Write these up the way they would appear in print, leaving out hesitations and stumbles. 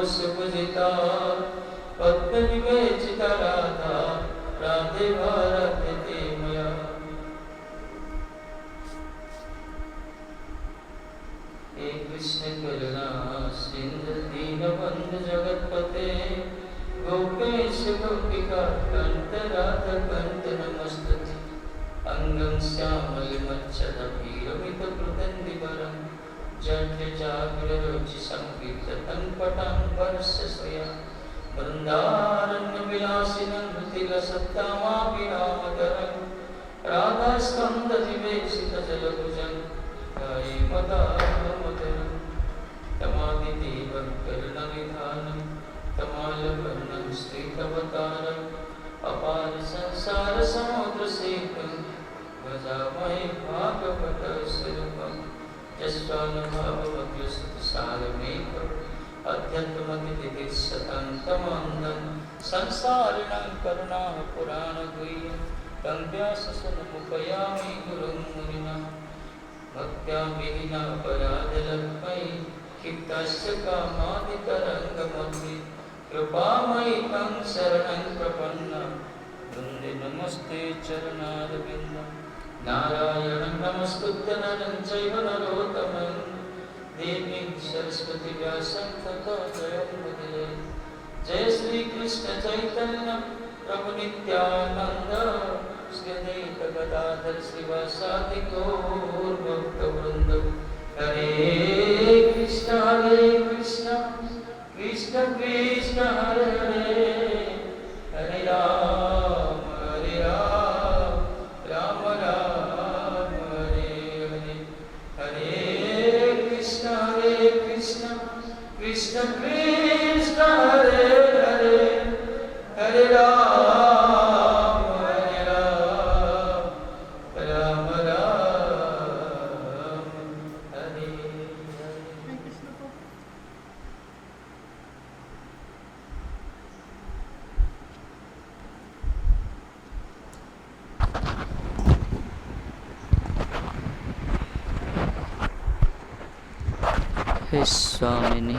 गोपसुपूजिता पद्मविवेचिता राधा राधे भारते मया। हे कृष्ण करुणा सिंधु दीनबंधु जगत्पते गोपेश गोपिका कांत राधा कांत नमस्तुते। अंगं श्यामलमच्छदभीरमितकृतन्दिवरं जड्यजागररुचि संकीर्तनं पठं वर्षस्वया वृन्दारण्यविलासिनं हृतिलसत्तामाभिरामकरं राधास्कन्धनिवेशितजलभुजं गाये मदामधुरं तमादिदेवं करुणनिधानं तमालवर्णं श्रीतवतारम् अपार संसार समुद्र सेतुं भजामहे भागवत स्वरूपं यस्वानुभावमग्रसुतसारमेकम् अध्यन्तमतिदिशतं तमन्दं संसारिणां करुणाः पुराणगुह्यं तं व्याससुतमुपयामि गुरुं मुनिना भक्त्या विहिना पराधलक्ष्मै क्षिप्तस्य कामादितरङ्गमग्नि कृपामयि तं शरणं प्रपन्नं वन्दे नमस्ते चरणारविन्दं। नारायणं नमस्कृत्य नरं चैव नरोत्तमं देवीं सरस्वती व्यासं ततो जयमुदीरये। जय श्री कृष्ण चैतन्य प्रभु नित्यानंद श्री अद्वैत गदाधर श्रीवासादि गौर भक्तवृंद। हरे कृष्ण कृष्ण कृष्ण हरे हरे हरे राम राम राम हरे हरे। हरे कृष्ण कृष्ण कृष्ण हरे हरे हरे राम राम हरे हरे। हे स्वामिनी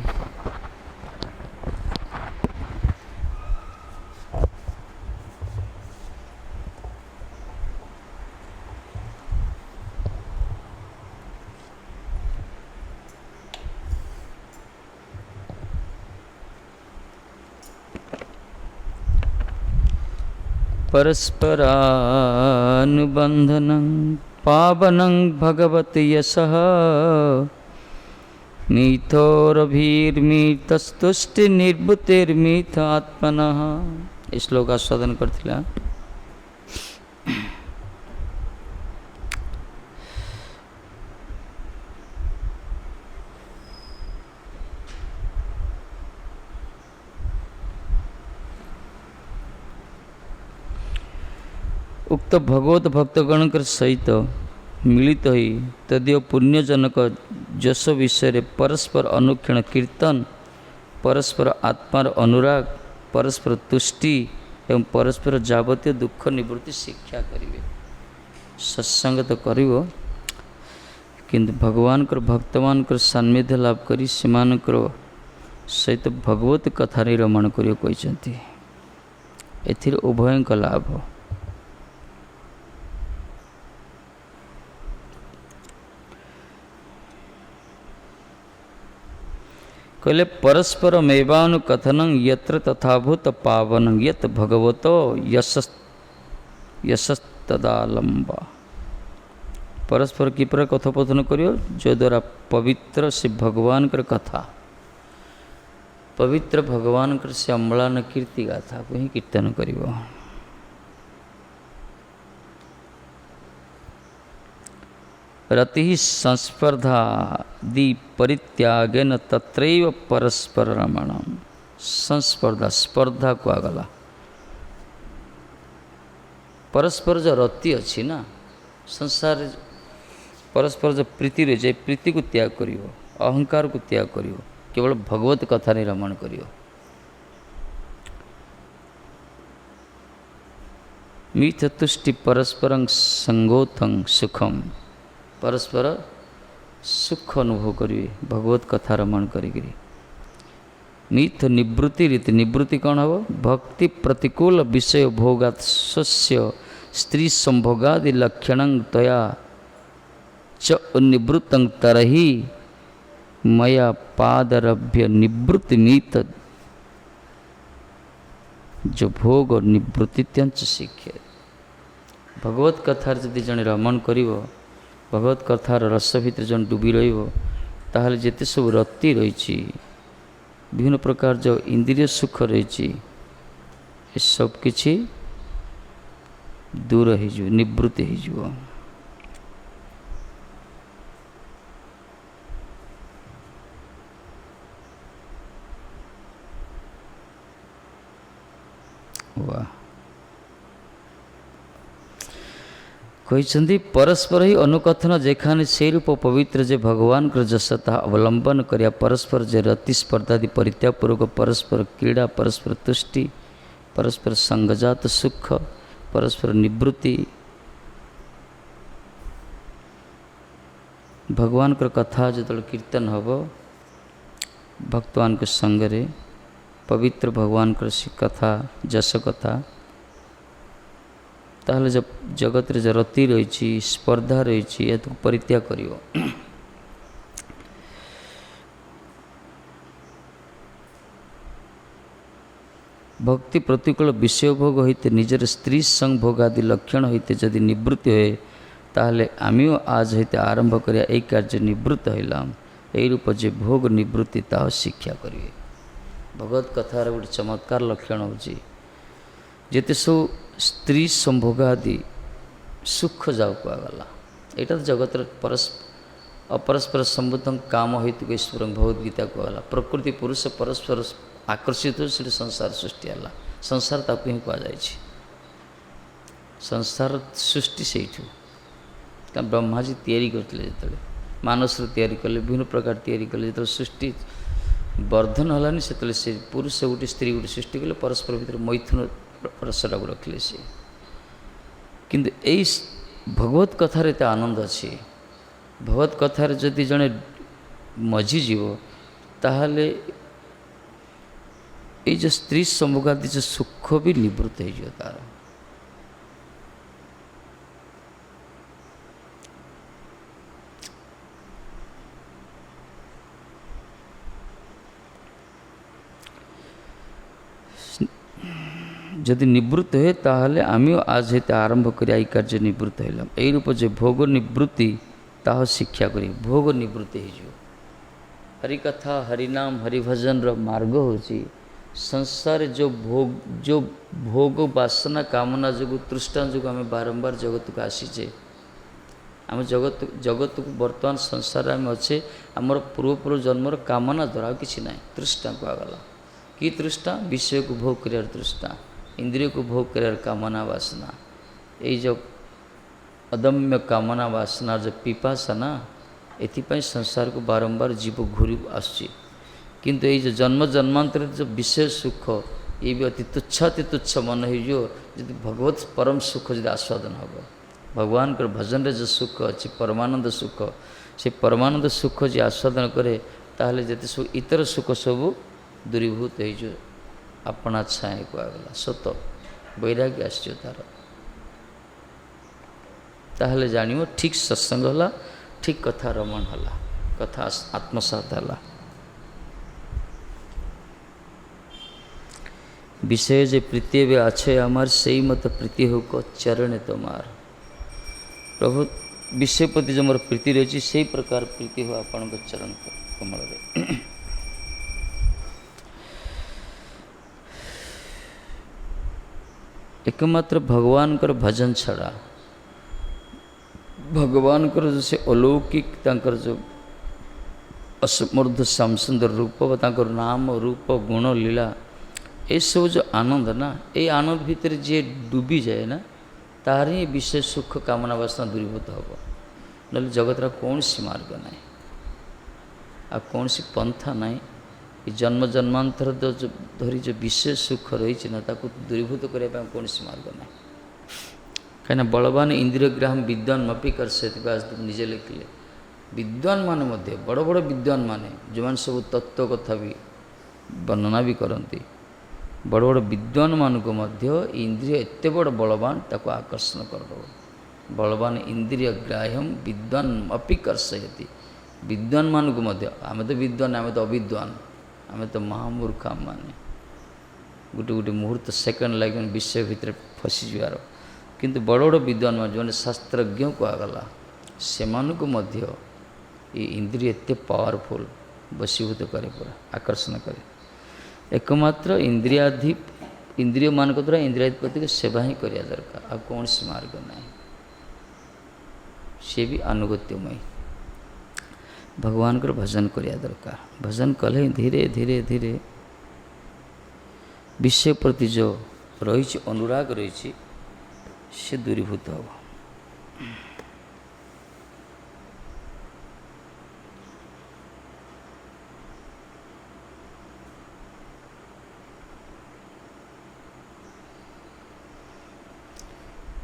परस्परानुबन्धनं पावनं भगवति यशः मिथोरभिर्मितस्तुष्टिर्निर्वृत्तिर्मिथ आत्मनः। श्लोक आस्वादन करथिला। उक्त भगवत भक्तगण सहित मिलित होई तदीय पुण्यजनक जश विषय परस्पर अनुक्षण कीर्तन, परस्पर आत्मार अनुराग, परस्पर तुष्टि एवं परस्पर जावतीय दुख निवृत्ति शिक्षा करिवे। सत्संग तो करिवो किंतु भगवान भक्तमान सान्निध्य लाभ करी सेमानकर सहित भगवत कथा रमण करियो कहते। एथिर उभय लाभ। कहले परस्पर मेवानु कथनं यत्र तथाभूत पावनं यत भगवतो यशस्तदालंबा। परस्पर की पर कथोपकथन करियो जो द्वारा पवित्र से भगवान कर कथा, पवित्र भगवान कर से अम्लान कीर्ति गाथा को ही कीर्तन करियो। रति संस्पर्धा दि परित्यागेन तत्रैव परस्पर रमणम। संस्पर्धा स्पर्धा को आगला परस्पर जो रति अच्छी ना संसार परस्पर जो प्रीति रही जाए प्रीति को त्याग करियो, अहंकार को त्याग करियो, केवल भगवत कथा नहीं रमण करियो। मिथ तुष्टि परस्परं संगोथं सुखम। परस्पर सुख अनुभव करिए भगवत कथा रमण करी। मिथ निवृत्ति रीति निवृत्ति कौन हम भक्ति प्रतिकूल विषय भोगात स्वस्य स्त्री संभोगादि लक्षण तया च निवृत्तं तरही मया पादरभ्य निवृत्ति नीत जो भोग निवृत्ति शिखे भगवत कथार जदि जने रमण करिव भगवत कथार रस भितर जन डूबी रहिब ताहले जेते सब रति रही विभिन्न प्रकार जो इंद्रिय सुख रही सब किछि दूर हो निवृत्ति हो वाह कहते परस्पर ही अनुकथन जेखाने से रूप पवित्र जे भगवान जसता अवलंबन करिया परस्पर जे रति स्पर्धादि परित्यागपूर्वक परस्पर क्रीड़ा परस्पर तुष्टि परस्पर संगजात सुख परस्पर निवृत्ति भगवान कथा जो कीर्तन हम भक्तवान के संगरे पवित्र भगवान कथा जस कथा ताहले जब जगत रे रति रही स्पर्धा रही परित्याग करियो भक्ति प्रतिकूल विषय भोग होते निजर स्त्री संग भोगादि लक्षण होते जदि निवृत्ति हुए ताहले आमिओ आज होते आरंभ करिया एक कार्य निवृत्त होइलाम एई रूप जे भोग निवृत्ति ताह शिक्षा करिवे भगवत कथार गोटे चमत्कार लक्षण होची जेते सब स्त्री संभोगादि सुख जाऊ गला यहाँ तो जगत अपरस्पर संबुद्ध काम हेतु ईश्वर भगवद गीता कहला प्रकृति पुरुष परस्पर आकर्षित हो संसार सृष्टि है संसार ताकू ही कहुई संसार सृष्टि से ब्रह्माजी तैयारी करते जो मानस तैयारी कले विभिन्न प्रकार तैयारी कले जो सृष्टि वर्धन हलानी से पुरुष गोटे स्त्री गोटे सृष्टि कले परस्पर भर मैथुन रसटा को रखिले सी किंतु यही भगवत कथार एत आनंद अच्छी भगवत कथार जदि जड़े मझीजीव ताहले ये जो स्त्री संभोगादि जो सुख भी निवृत्त हो तार जदि निवृत्त हुए ताहले आमिओ आज हेते आरंभ करिया ई कार्य निवृत्त होइलाम एई रूप जे भोग निवृत्ति ताह शिक्षा करी भोग निवृत्ति हो हरि कथा हरिनाम हरिभजन रो मार्ग होची संसार जो भोग वासना कामना जो तृष्णा जो आम बारंबार जगत को आसीचे आम जगत को बर्तमान संसार आम अच्छे आमर पूर्वपूर्व जन्मर कामना द्वारा किसी ना तृष्णा को आगला कि तृष्णा विषय को भोग कर तृष्णा इंद्रिय को भोग कर कामना वासना ये जो अदम्य कामना वासना जो पिपासा ना एथिपाई संसार को बारंबार जीव घूरी आसुची किंतु ये जो जन्म जन्मांतर जो विषय सुख ये भी अति तुच्छ मन हो भगवत परम सुख जो आस्वादन हम भगवान के भजन रे जो सुख अच्छी परमानंद सुख से परमानंद सुख जो आस्वादन करे ताहले जते सब इतर सुख सब दूरीभूत हो अपना छाए को आगला सत वैराग्य आसो तार ताहले जानियो ठीक सत्संग हला ठीक कथा रमण हला कथा आत्मसात हला विषय जे प्रीति भी आछे आमार से मत प्रीति हो को चरण तोमार प्रभु विषय प्रति जो मोर प्रीति रही से प्रकार प्रीति हो आपण चरण कमल रे एकमात्र भगवान कर भजन छड़ा भगवान कर जैसे अलौकिक तांकर जो असमर्थ श्याम सुंदर रूप तांकर नाम रूप गुण लीला ये सब जो आनंद ना ये आनंद भितर जे डूबी जाए ना तार ही विषय सुख कामना वासना दूरीभूत हम ना जगत कौन सी मार्ग ना आ कौन सी पंथा ना जन्म जन्मांतर धरी जो विषय सुख रही ना ताकू दूरीभूत करने कौन सी मार्ग ना कहीं बलवान इंद्रियग्राम विद्वान मपिकर से निजे लिखिले विद्वान मान बड़ बड़ विद्वान मान जो सब तत्व कथा भी ବର୍ଣ୍ଣନା ବି କରନ୍ତି। ବଡ଼ ବଡ଼ ବିଦ୍ୱାନ ମାନଙ୍କୁ ମଧ୍ୟ ଇନ୍ଦ୍ରିୟ ଏତେ ବଡ଼ ବଳବାନ ତାକୁ ଆକର୍ଷଣ କରିଦେବ। ବଳବାନ ଇନ୍ଦ୍ରିୟ ଗ୍ରାହ୍ୟମ୍ ବିଦ୍ୱାନ୍ ଅପି କର୍ଷୟତି। ବିଦ୍ୱାନମାନଙ୍କୁ ମଧ୍ୟ, ଆମେ ତ ବିଦ୍ୱାନ, ଆମେ ତ ଅବିଦ୍ୱାନ, ଆମେ ତ ମହାମୂର୍ଖ। ମାନେ ଗୋଟେ ମୁହୂର୍ତ୍ତ ସେକେଣ୍ଡ ଲାଗିବ ବିଷୟ ଭିତରେ ଫସିଯିବାର। କିନ୍ତୁ ବଡ଼ ବଡ଼ ବିଦ୍ୱାନ ଯେଉଁମାନେ ଶାସ୍ତ୍ରଜ୍ଞ କୁହାଗଲା, ସେମାନଙ୍କୁ ମଧ୍ୟ ଏ ଇନ୍ଦ୍ରିୟ ଏତେ ପାୱାରଫୁଲ୍, ବଶୀଭୂତ କରେ, ପୁରା ଆକର୍ଷଣ କରେ। ଏକମାତ୍ର ଇନ୍ଦ୍ରିୟମାନଙ୍କ ଦ୍ୱାରା ଇନ୍ଦ୍ରିୟାଧିପତିକୁ ସେବା ହିଁ କରିବା ଦରକାର, ଆଉ କୌଣସି ମାର୍ଗ ନାହିଁ। ସେ ବି ଆନୁଗତ୍ୟମୟ। ଭଗବାନଙ୍କର ଭଜନ କରିବା ଦରକାର। ଭଜନ କଲେ ଧୀରେ ଧୀରେ ଧୀରେ ବିଷୟ ପ୍ରତି ଯେଉଁ ରହିଛି ଅନୁରାଗ ରହିଛି ସେ ଦୂରୀଭୂତ ହେବ।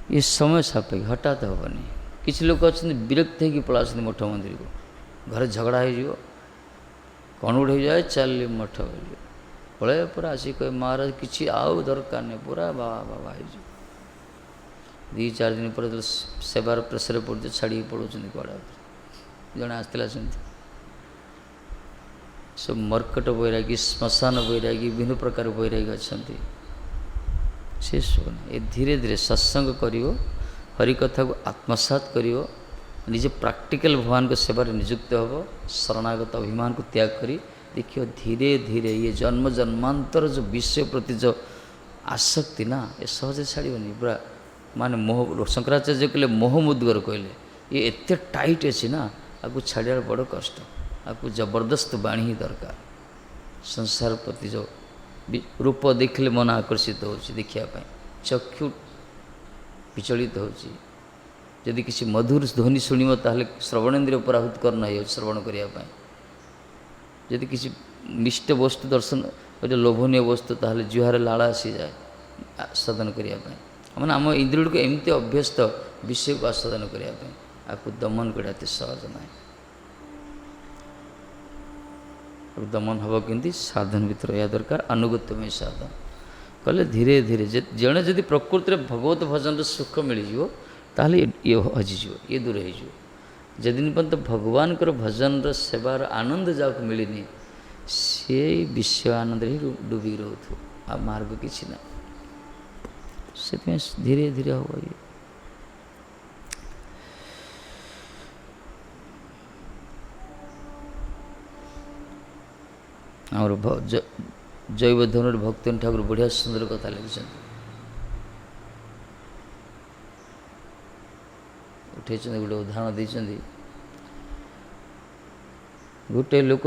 ये समय सापेक्ष, हठात हेनी। किसी लोग अच्छा विरक्त होगी पला मठ मंदिर को, घरे झगड़ा हो कौन गोटे हो जाए चल मठ पलि पूरा आसिक कहे महाराज किसी आउ दरकार नहीं, पूरा बाबा बाबा हो 2-4 दिन पर सेवार प्रेसर पड़े छाड़ी पड़ों कड़े जड़े आसला सब मर्कट बैरागी, श्मशान बैरागी, विभिन्न प्रकार बैरागी अच्छा से शुण। ये धीरे धीरे सत्संग करियो, हरिकथा को आत्मसात करियो, निजे प्रैक्टिकल भगवान को सेवा नियुक्त होब, शरणागत अभिमान को त्याग करी देखियो धीरे धीरे ये जन्म जन्मांतर जो विषय प्रति जो आसक्ति ना ये सहजे छाड़बनी पूरा। माने मोह, शंकराचार्य कहले मोह मुद्गर कहले ये एते टाइट अच्छी ना, आपको छाड़ा बड़ कष्ट, आपको जबरदस्त बाणी ही दरकार। संसार प्रति जो रूप देखले मन आकर्षित हो देखापी, चक्षु विचलित होची, जदि किसी मधुर ध्वनि शुणव ताहले श्रवणेन्द्रिय पराहुत करना हो श्रवण करने। जदि किसी मिष्ट वस्तु दर्शन गोटे लोभनीय वस्तु ताहले जुहार लाड़ा आसी जाए आस्वादन करने। मैंने आम इंद्रिय को एमती अभ्यस्त विषय को आस्वादन करने, आपको दमन करने सहज ना। दमन हम कि साधन भर या दरकार, अनुगत्यमय साधन कले धीरे धीरे जड़े जदि प्रकृति में भगवत भजन सुख मिल ताहले ये हजिज, ये दूर हो। जदिन पर्यंत भगवान भजन सेवार आनंद जाक मिलनी से विषय आनंद ही डूबी रोथु, आ मार्ग किसी ना। से धीरे धीरे हम ये आमर जैव धनुर भक्तन ठाकुर बढ़िया सुंदर कथा लिखिं। उठे गोटे उदाहरण देते, गोटे लोक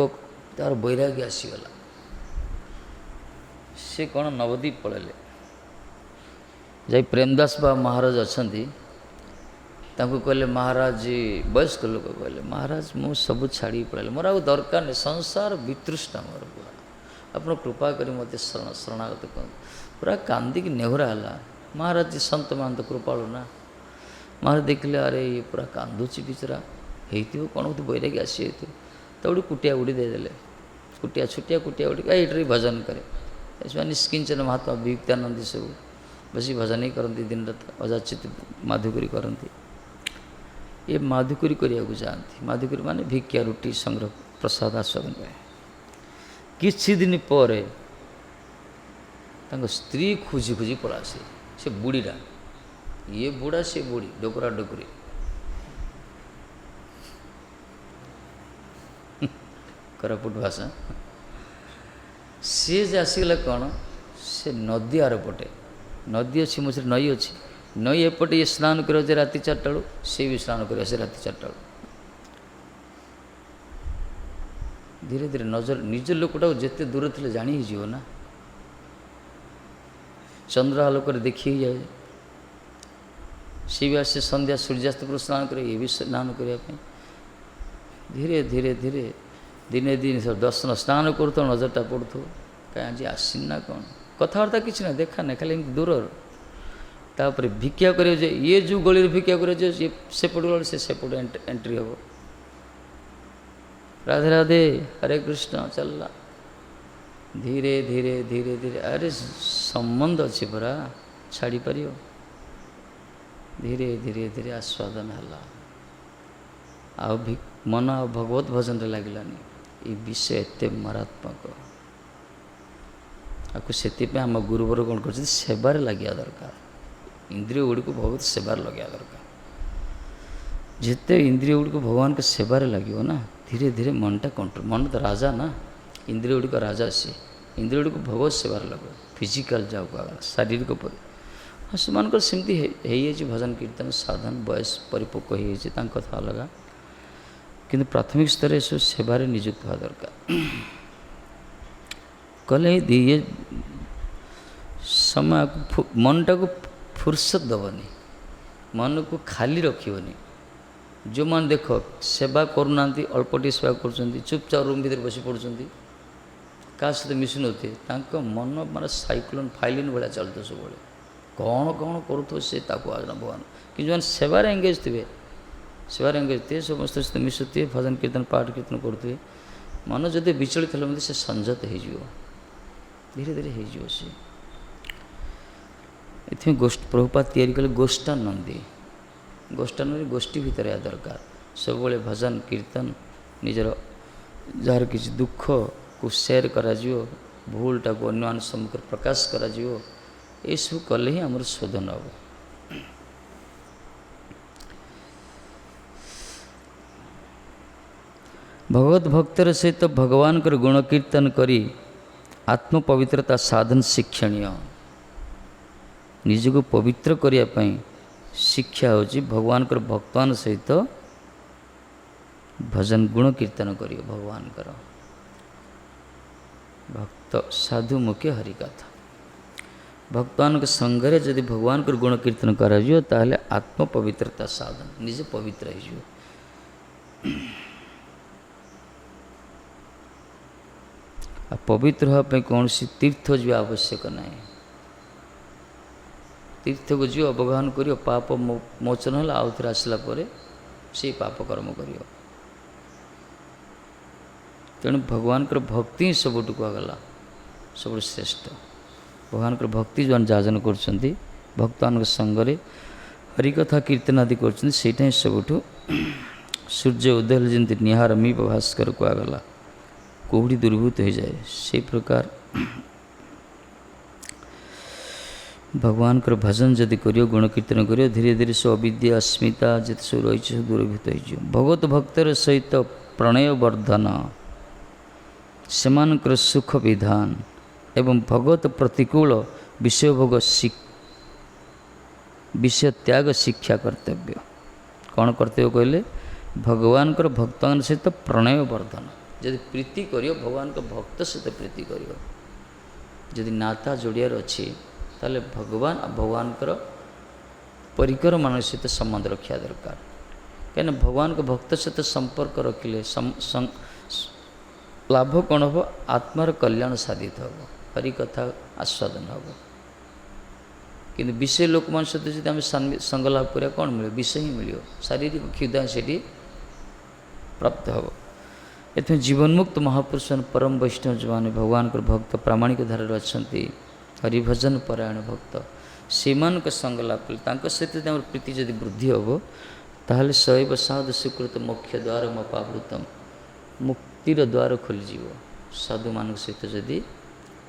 तार बैराग्य आसीगला, से कौन नवद्वीप पलैले जाई प्रेमदास बाबा महाराज अच्छा कहले महाराज वयस्क लोक कहले महाराज मु सब छाड़ी पड़े मोर आ दरकार नहीं, संसार वितृष्णा मोर पूरा, आप कृपा करी मत शरणागत कर। पूरा कांदिक नेहुरा है महाराज जी, संत मान तो कृपालु ना। महाराज देखले अरे ये पूरा कांदुची बिचरा हो कौन बहुत बैरागी आसी तो गोटे कुटिया उड़ी देदेले, कुटिया छुटिया कुटिया उड़ी ये भजन करे। निष्किंचन महात्मा विवेकानंद सब बसी भजन ही करती, दिन रात अजाचित माधुकरी करती। ये माधुकरी करने को जाती, माधुकरी माने भिक्षा रुटी संग्रह प्रसाद आस्वादन करे। किछि दिन पर स्त्री खोजी खोजी पड़ा से बुढ़ीटा, ये बुढ़ा से बुढ़ी डोकरा डोकरी कोरापुट भाषा। सी आसीगला कौन से नदी आर पटे, नदी अच्छी मझे नई अच्छी, नई एपटे ये स्नान कर राति 4टा बेलू, सी भी स्नान कर राति 4टा बेलू। धीरे धीरे नजर निज लोकटा जिते दूर थे जानी ही ना, चंद्र आलोक देखी ही जाए। सी भी आसे संध्या सूर्यास्त पर स्नान करे, ये भी स्नान करने। धीरे धीरे धीरे दिने दिन सब दर्शन स्नान करूँ नजरटा पड़ू, कहीं आज आसीन ना कौन कथबार्ता किसी ना देखा ना, खाली दूर तापर भिक्षा कर ये जो गली भिक्षा कर सेपट गल सेपट एंट्री हम। राधे राधे हरे कृष्ण चलला धीरे धीरे धीरे धीरे अरे संबंध अच्छी परा छाड़ी पारियो धीरे धीरे धीरे आस्वादन है आ मन आ भगवत भजन रे लगलानी ये विषय एत मारात्मक आपको से आम गुरुवर कौन कर सेबार लगे दरकार इंद्रिय गुड़ी को बहुत सेबार लगे दरकार जिते इंद्रिय गुड़ी को भगवान के सेबार लगे ना धीरे धीरे मनटा कंट्रोल मन तो राजा ना इंद्रिय गुड़ी राजा सी इंद्रिय गुड़ी को भगवत सेबार लगे फिजिकाल जाओ शारीरिक हाँ से सेमती भजन कीर्तन साधन बयस परिपक्व हो कथा अलग किंतु प्राथमिक स्तर सब सेवारे नियुक्त हवा दरकार कले ये समय मनटा को फुर्सत दबनी मन को खाली रखनी जो मान देख सेवा करूना अल्पटी सेवा कर चुपचाप रूम भीतर बसी पड़ुंट क्या सहित मिशुन मन माने साइक्लोन फाइलिन भाया चलते सब कौन कौन करूँ सी आजना भगवान कि जो सेवार एंगेज थे सेवार एंगेज थे समस्त सहित मिशुए भजन कीर्तन पाठ कीर्तन करुवे मन जदि विचलित है से संयत हो धीरे धीरे हो सी ये गोष्ठी प्रभुपाद या कले गोष्ठानंदी गोष्ठानंदी गोष्ठी भितर या दरकार सब भजन कीर्तन निजर जार किसी दुख को सेयर करा भूलटा को अन्य सम्मुख प्रकाश करा ये सब कले ही आमर शोधन हम भगवत भक्तर सहित भगवान गुण कीर्तन करी आत्म पवित्रता साधन शिक्षणीय निजको पवित्र करने शिक्षा होची भगवान भक्तवान सहित भजन गुण कीर्तन करियो भगवान भक्त साधु मुख्य हरिकथा भक्तवान के संगरे जदि भगवान गुण कीर्तन करा ताहले आत्म पवित्रता साधन निजे पवित्र हो पवित्र होगापी कौन सी तीर्थ जो आवश्यक ना तीर्थ को जो अवगाहन करियो पाप मोचन है आउ थे आसला से पाप कर्म करियो तेणु भगवान भक्ति ही सबुठ कहगला सब श्रेष्ठ भगवान भक्ति जो जाजन कर भक्तवान संगरे हरिकथा कीर्तन आदि कर सबुठ सूर्य उदय जमी निहार मी भास्कर कहगला कोहड़ी दूरीभूत हो जाए से प्रकार भगवान भजन जदि करियो गुण कीर्तन करियो धीरे धीरे सब अविद्या अस्मिता जिते सब रही सब दूरीभूत हो भगवत भक्तर सहित प्रणय वर्धन सेमानकर सुख विधान एवं भगवत प्रतिकूल विषय भोग विषय त्याग शिक्षा कर्तव्य कौन कर्तव्य कहले भगवान भक्तवान सहित प्रणय वर्धन जदि प्रीति करियो भगवान भक्त सहित प्रीति करियो जदि नाता जोड़ियार अच्छी ताले भगवान आ भगवान परिकर मान सहित संबंध रखा दरकार कहीं भगवान के भक्त सहित संपर्क रखिले लाभ कौन हम आत्मार कल्याण साधित हम हरिकथा आस्वादन हम कि विषय लोक मान सहित जब आम संग लाभ करा कौन मिले विषय ही मिले शारीरिक क्षुदा से प्राप्त हम ये जीवनमुक्त महापुरुष परम वैष्णव जो मैंने भगवान भक्त प्रामाणिक धारा अच्छा हरिभजन परायण भक्त से संग लाभ कले सहित प्रीति जदि वृद्धि हम ताहले सैव साधु स्वीकृत मोक्ष द्वार मपावृतम मुक्तिर द्वार खोलीज साधु मान सहित जदि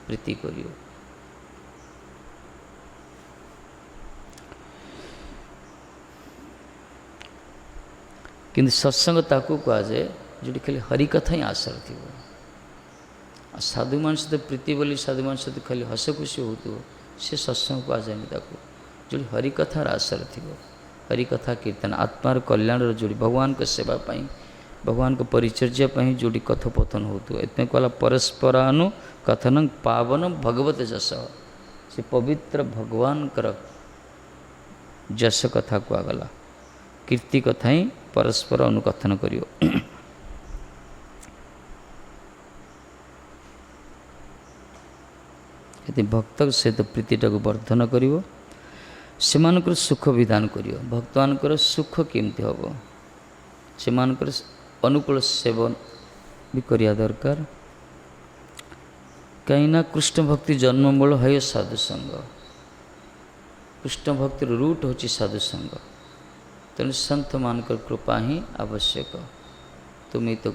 प्रीति करियो किंतु सत्संग ताकू कहुए जो खाली हरिकथा ही आसर थी साधु मान सहित प्रीति बोली साधु मान सहित खाली हस खुशी हो सी सत्संग कहुए जो हरिकथार आसर थी हरिकथा कीर्तन आत्मार कल्याण जोड़ी भगवान को सेवा पाई भगवान को परिचर्या जो कथोपथन हो कहला परस्परानु कथन पावन भगवत जस से पवित्र भगवान जस कथा कहगला कीर्ति कथा ही परस्पर अनुकथन करियो यदि भक्त सहित प्रीतिटा को वर्धन करियो सेमानकर सुख विधान करियो भक्तवानकर सुख केमती हम सेमानकर अनुकूल सेवन भी करिया दरकार कहीं कृष्ण भक्ति जन्ममूल है साधुसंग। कृष्ण भक्तिर रूट होची साधुसंग। तेणु संत मानक कृपा ही आवश्यक। तुम्हें तो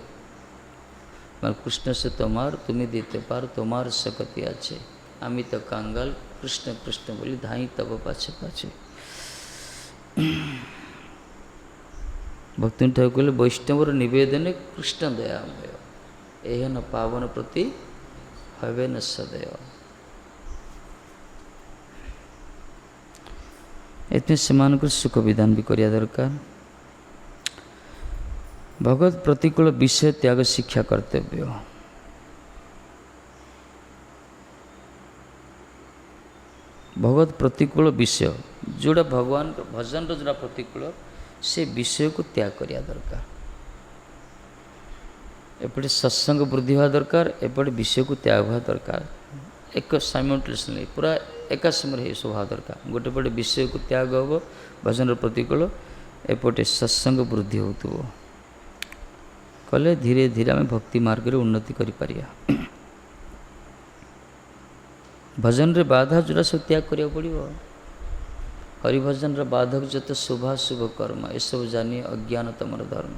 कृष्ण से तोमार तुम्हें देते पार तोमार सकती आछे। आमी तो कांगाल कृष्ण कृष्ण बोली धाई तब पाछे पाछे। भक्ति ठाकुर कहले वैष्णवर निवेदने कृष्ण दयामय एहन पावन प्रति हवे न सदैव। एतने सेमानक सुख विधान भी करिया दरकार। भगवत प्रतिकूल विषय त्याग शिक्षा कर्तव्य। भगवत प्रतिकूल विषय जोड़ा भगवान भजन जोड़ा प्रतिकूल से विषय को त्याग करिया दरकार। एपटे सत्संग वृद्धि हुआ दरकार, एपटे विषय को त्याग हुआ दरकार। एक साइमल्टेनियसली पूरा एका समय सब हुआ दरकार। गोटे पटे विषय को त्याग हो भजन प्रतिकूल, एपटे सत्संग वृद्धि हो कले धीरे धीरे आम भक्ति मार्ग रे उन्नति करि परिया। भजन रे बाधा जोड़ा सब त्याग करिया पड़िबो। हरिभजन रे बाधक जत शुभ शुभ कर्म ये सब जानी अज्ञान तमर धर्म।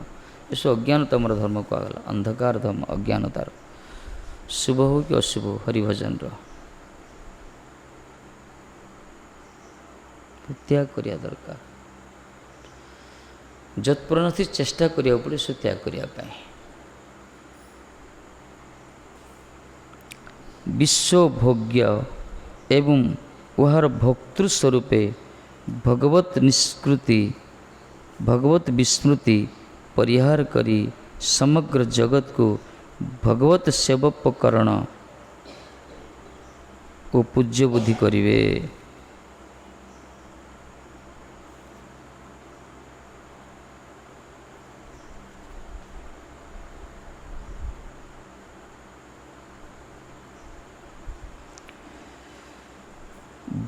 ये सब अज्ञान तमर धर्म कहला। अंधकार धर्म अज्ञानतार शुभ हो कि अशुभ हो हरिभजन रो त्याग करिया दरकार। जत्प्रनति चेष्टा करिया पड़े सो त्याग करिया पाए। विश्व भोग्य एवं उहार भोक्तृ स्वरूपे भगवत निष्कृति भगवत विस्मृति परिहार करी समग्र जगत को भगवत सेवोपकरण को पूज्य बुद्धि करिवे।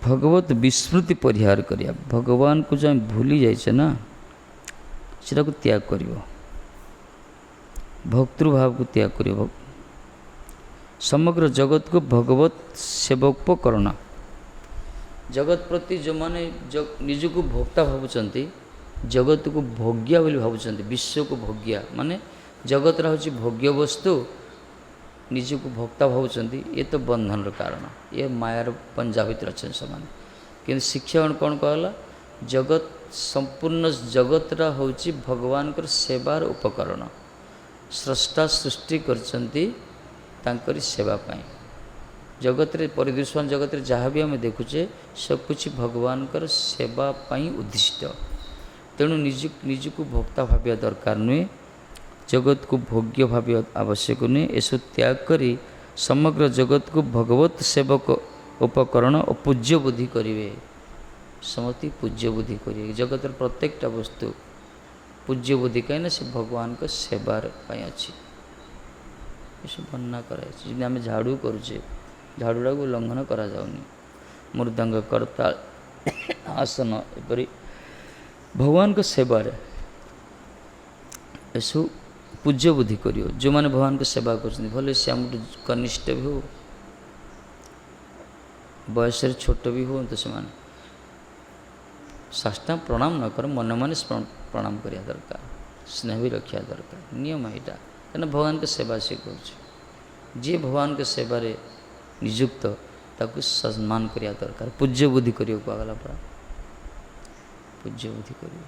भगवत विस्मृति परिहार करिया। भगवान को जो भूली जाइए ना सेटा को त्याग करियो। भक्तृभाव को त्याग करियो। समग्र जगत को भगवत सेवोपकरण जगत प्रति जो माने निज को भोक्ता भावुचंती जगत को भोग्या बोली भावुचंती। विश्व को भोग्या माने जगत रा होची भोग्य वस्तु निज को भोक्ता भावुचंती। ये तो बंधन कारण ये मायार पंजा भितर अच्छे समान। कि शिक्षा कौन कहला जगत संपूर्ण जगतरा होची भगवान कर सेवार उपकरण। स्रष्टा सृष्टि करचंती तांकरी सेवा पाई। जगत रे परिदृश्यमान जगत रे जहाँ भी आम देखुचे सब कुछ भगवान कर सेवा पाई उद्दिष्ट। तेणु निज को भोक्ता भाविया दरकार नुहे। जगत को भोग्य भाव आवश्यक नुहे। ऐसा त्याग करी समग्र जगत को भगवत सेवक उपकरण और पूज्य बुद्धि करिवे। समति पूज्य बुद्धि करिए। जगत प्रत्येकटा वस्तु पूज्य बुद्धि कहीं से भगवान को सेवार अच्छी ये वर्णना कराई। जब आम झाड़ू करुचे झाड़ूटा को उल्लंघन करा जाउनी। मृदंग करताल आसन एपरी भगवान को सेवार ऐसु पूज्य बुद्धि करियो। जो माने भगवान को सेवा कर भले से आम कनिष्ठ भी हो बयस छोट भी हो तो से साष्टांग प्रणाम न कर मन मन प्रणाम करिया दरकार। स्नेह भी रखिया दरकार। नियम यहाँ कहना भगवान के सेवा से कर जी भगवान के सेवार नियुक्त ताकू सम्मान करिया दरकार। पूज्य बुद्धि करियो कहला पड़ा पूज्य बुद्धि करियो।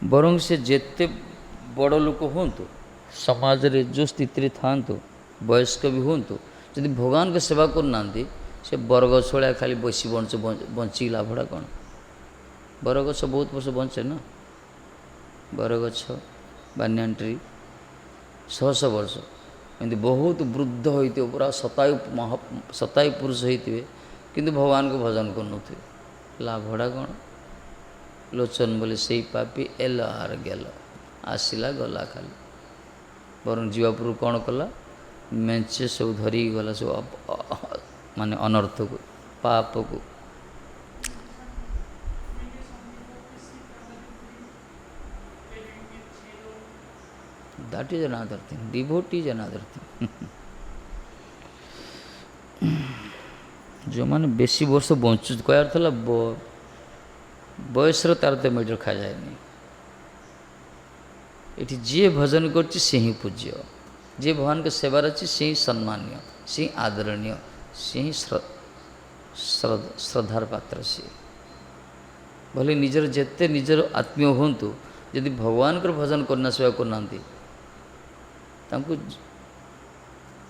बरং से जेते बड़ लोक हूँ समाज रे जो स्थिति था वयस्क भी हूँ जदि भगवान के सेवा करना से बरगछ भाया खाली बसी बंची लाभटा कौन। बरगछ बहुत वर्ष बंचे ना। बरगछ बानियान ट्री 100 वर्ष एमती बहुत वृद्ध होते पूरा शतायु पुरुष होते किंतु भगवान को भजन कर लाभटा कौन। लोचन बोले से पापी एल आर गेल आसला गला खाली। बर जीवापुर कौन कला मेचे सब धरिक गला सब माने अनर्थ को पाप को that is another thing, devotee is another thing. जो मैंने बेसी वर्ष बंचु कह बयसर तारतम्य रखा जाए। ये जी भजन कर ही पूज्य, जी भगवान के सेवार अच्छी से ही सम्मान्य, से ही आदरणीय, से ही श्रद्धार पात्र सी। भले निजर जेते निजर आत्मीय हूँ यदि भगवान को भजन करना सेवा करना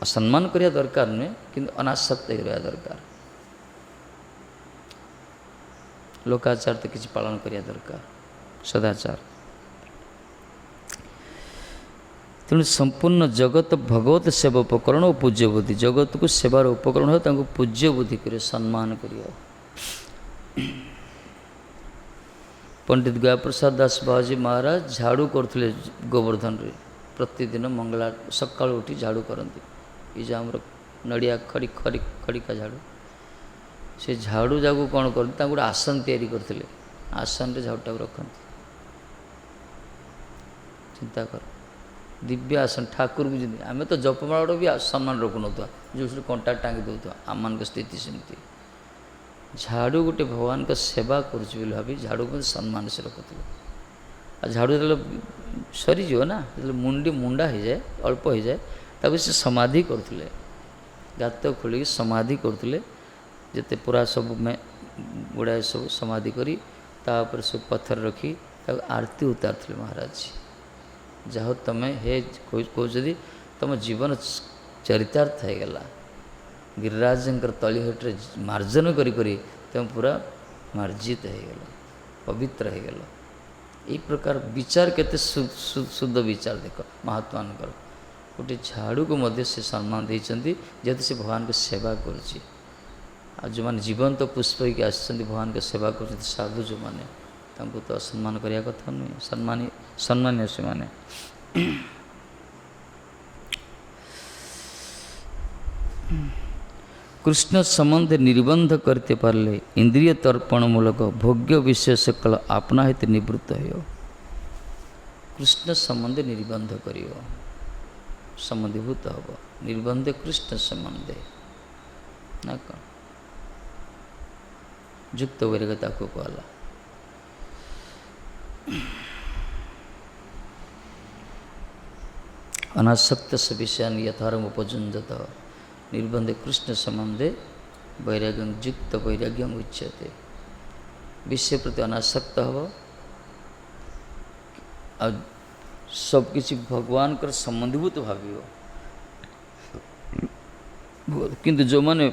असम्मान करिया दरकार नुहे, किंतु अनासक्त रहा दरकार। लोकाचार तो किसी पालन करिया दरकार, सदाचार। तेणु संपूर्ण जगत भगवत सेवा उपकरण और पूज्य बुद्धि, जगत को सेवार उपकरण हो पूज्य बुद्धि कर सम्मान करियो। पंडित गयाप्रसाद दास बाबाजी महाराज झाड़ू करते गोवर्धन रे, प्रतिदिन मंगला सका उठी झाड़ू करती। ये जो आम नड़िया खड़ी खड़ी खड़िका झाड़ू, से झाड़ू जाक कौन करते गोटे आसन तैयारी करते, आसन रे झाड़ूटा रखते। चिंता कर, दिव्य आसन ठाकुर को जी आम तो जपमाला भी सम्मान रखु ना, जो कंटा टांगी दौथ आम मान स्थिति सेमती। झाड़ू गोटे भगवान का सेवा करुँच भावी झाड़ू को सम्मान से रखुते। आ झाड़ू जो सरीज ना, जो मुंडी मुंडा हो जाए अल्प हो जाए ताकि से समाधि करते, गात खोल समाधि करते, जिते पूरा सब में गुड़ाए सब समाधि करी तापर सब पत्थर रखी आरती उतारते महाराज। जाओ तमें हे कौदी तुम जीवन चरितार्थ हो गला, गिरिराजंकर तलीहटे मार्जन करी तुम पूरा मार्जित हो गल, पवित्र हो गल। यही प्रकार विचार केते शुद्ध विचार देख महात्मा गोटे झाड़ू को मध्य से सम्मान देते, जेहेतु से भगवान को सेवा करुच्ची। जो मैंने जीवंत पुष्प होकर आसछन्ति भगवान के सेवा कर साधु जो मैंने तो असम्मान करिया कथा नुहे, सम्मान्य से माने। कृष्ण संबंध निर्बंध करते पारले इंद्रिय तर्पण मूलक भोग्य विषय सकल आपना हित निवृत्त हो। कृष्ण संबंध निर्बंध करियो, संबंधीभूत हम निर्बंध कृष्ण संबंधे ना कौन युक्त वैराग्यता को कहला। अनासक्त से विषयान यथारम उपजुंजत निर्बंधे कृष्ण संबंधे वैराग्यं युक्त वैराग्यम उच्यते। विषय प्रति अनासक्त हम सबकि भगवान कर संबंधीभूत भावी किंतु जो माने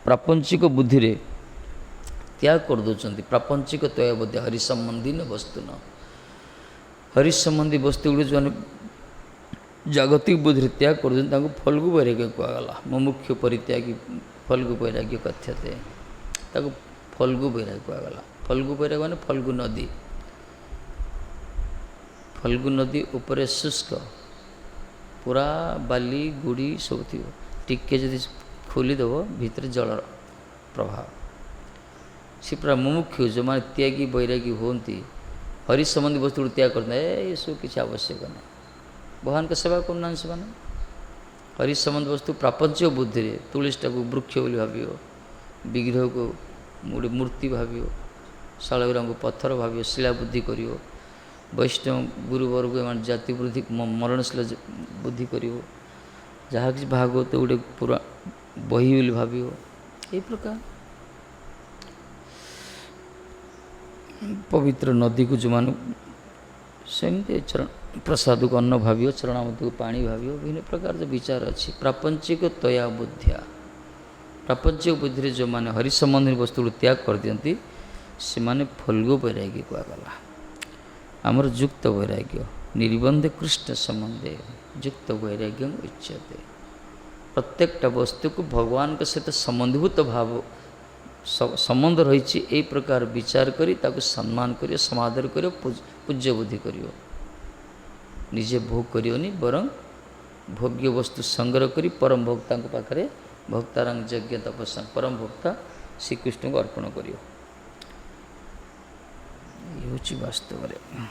प्रापंचिक बुद्धि रे त्याग कर दौरान प्रापंचिक तयबद्ध हरि संबंधी न वस्तु न हरि संबंधी वस्तु गुड़ जो जागतिक बुद्धि त्याग कर फल्गु वैराग्य कहगला। मुमुक्ष परित्यागी फल्गु वैराग्य कथ्यते, फल्गु वैराग्य कहगला। फल्गु वैराग्य माने फल्गु नदी, फल्गु नदी उपरे शुष्क पूरा बाली गुड़ी सब थी, टिके जदि खोलीदेव भितर जल प्रभाव। सी पूरा मुमुक्ष जो मैंने त्यागी वैरागी होती हरि संबंधी वस्तु त्याग करते ये सब किसी आवश्यक नहीं, भगवान का सेवा करना से मैंने हरि संबंध वस्तु प्रापंचिक बुद्धि रे तुलसीटा को वृक्ष बोली भावियो, विग्रह को गोटे मूर्ति भावियो, शालग्राम को पत्थर भावियो, शिला बुद्धि करियो, वैष्णव गुरुवर्ग मान जाति वृद्धि मरणशील बुद्धि करियो, जहाँ कि भागवत गोटे पूरा बही बोली भावियो। यही प्रकार पवित्र नदी को जो मान सेमती चरण प्रसाद को अन्न भावियो, चरणामृत को पानी भावियो, विभिन्न प्रकार जो विचार अच्छी। प्रापंचिक तया बुद्धिया प्रापंचिक बुद्धि जो मैंने हरि संबंधी वस्तु त्याग कर दियंती से माने फल्गु वैराग्य कहगला। आमर युक्त वैराग्य निर्बंध कृष्ण संबंधे युक्त वैराग्य उच्यते। प्रत्येकटा वस्तु को भगवान के सहित संबंधीभूत भाव संबंध रही यही प्रकार विचार करी ताको सम्मान करियो, समादर करियो, पूज्य बुद्धि करियो। निजे भोग करियोनी बरं भोग्य वस्तु संग्रह करी परम भक्ता पाखे भक्तारंग यज्ञ तपस्या परम भक्ता श्रीकृष्ण को अर्पण करियो। ये हूँ वास्तव में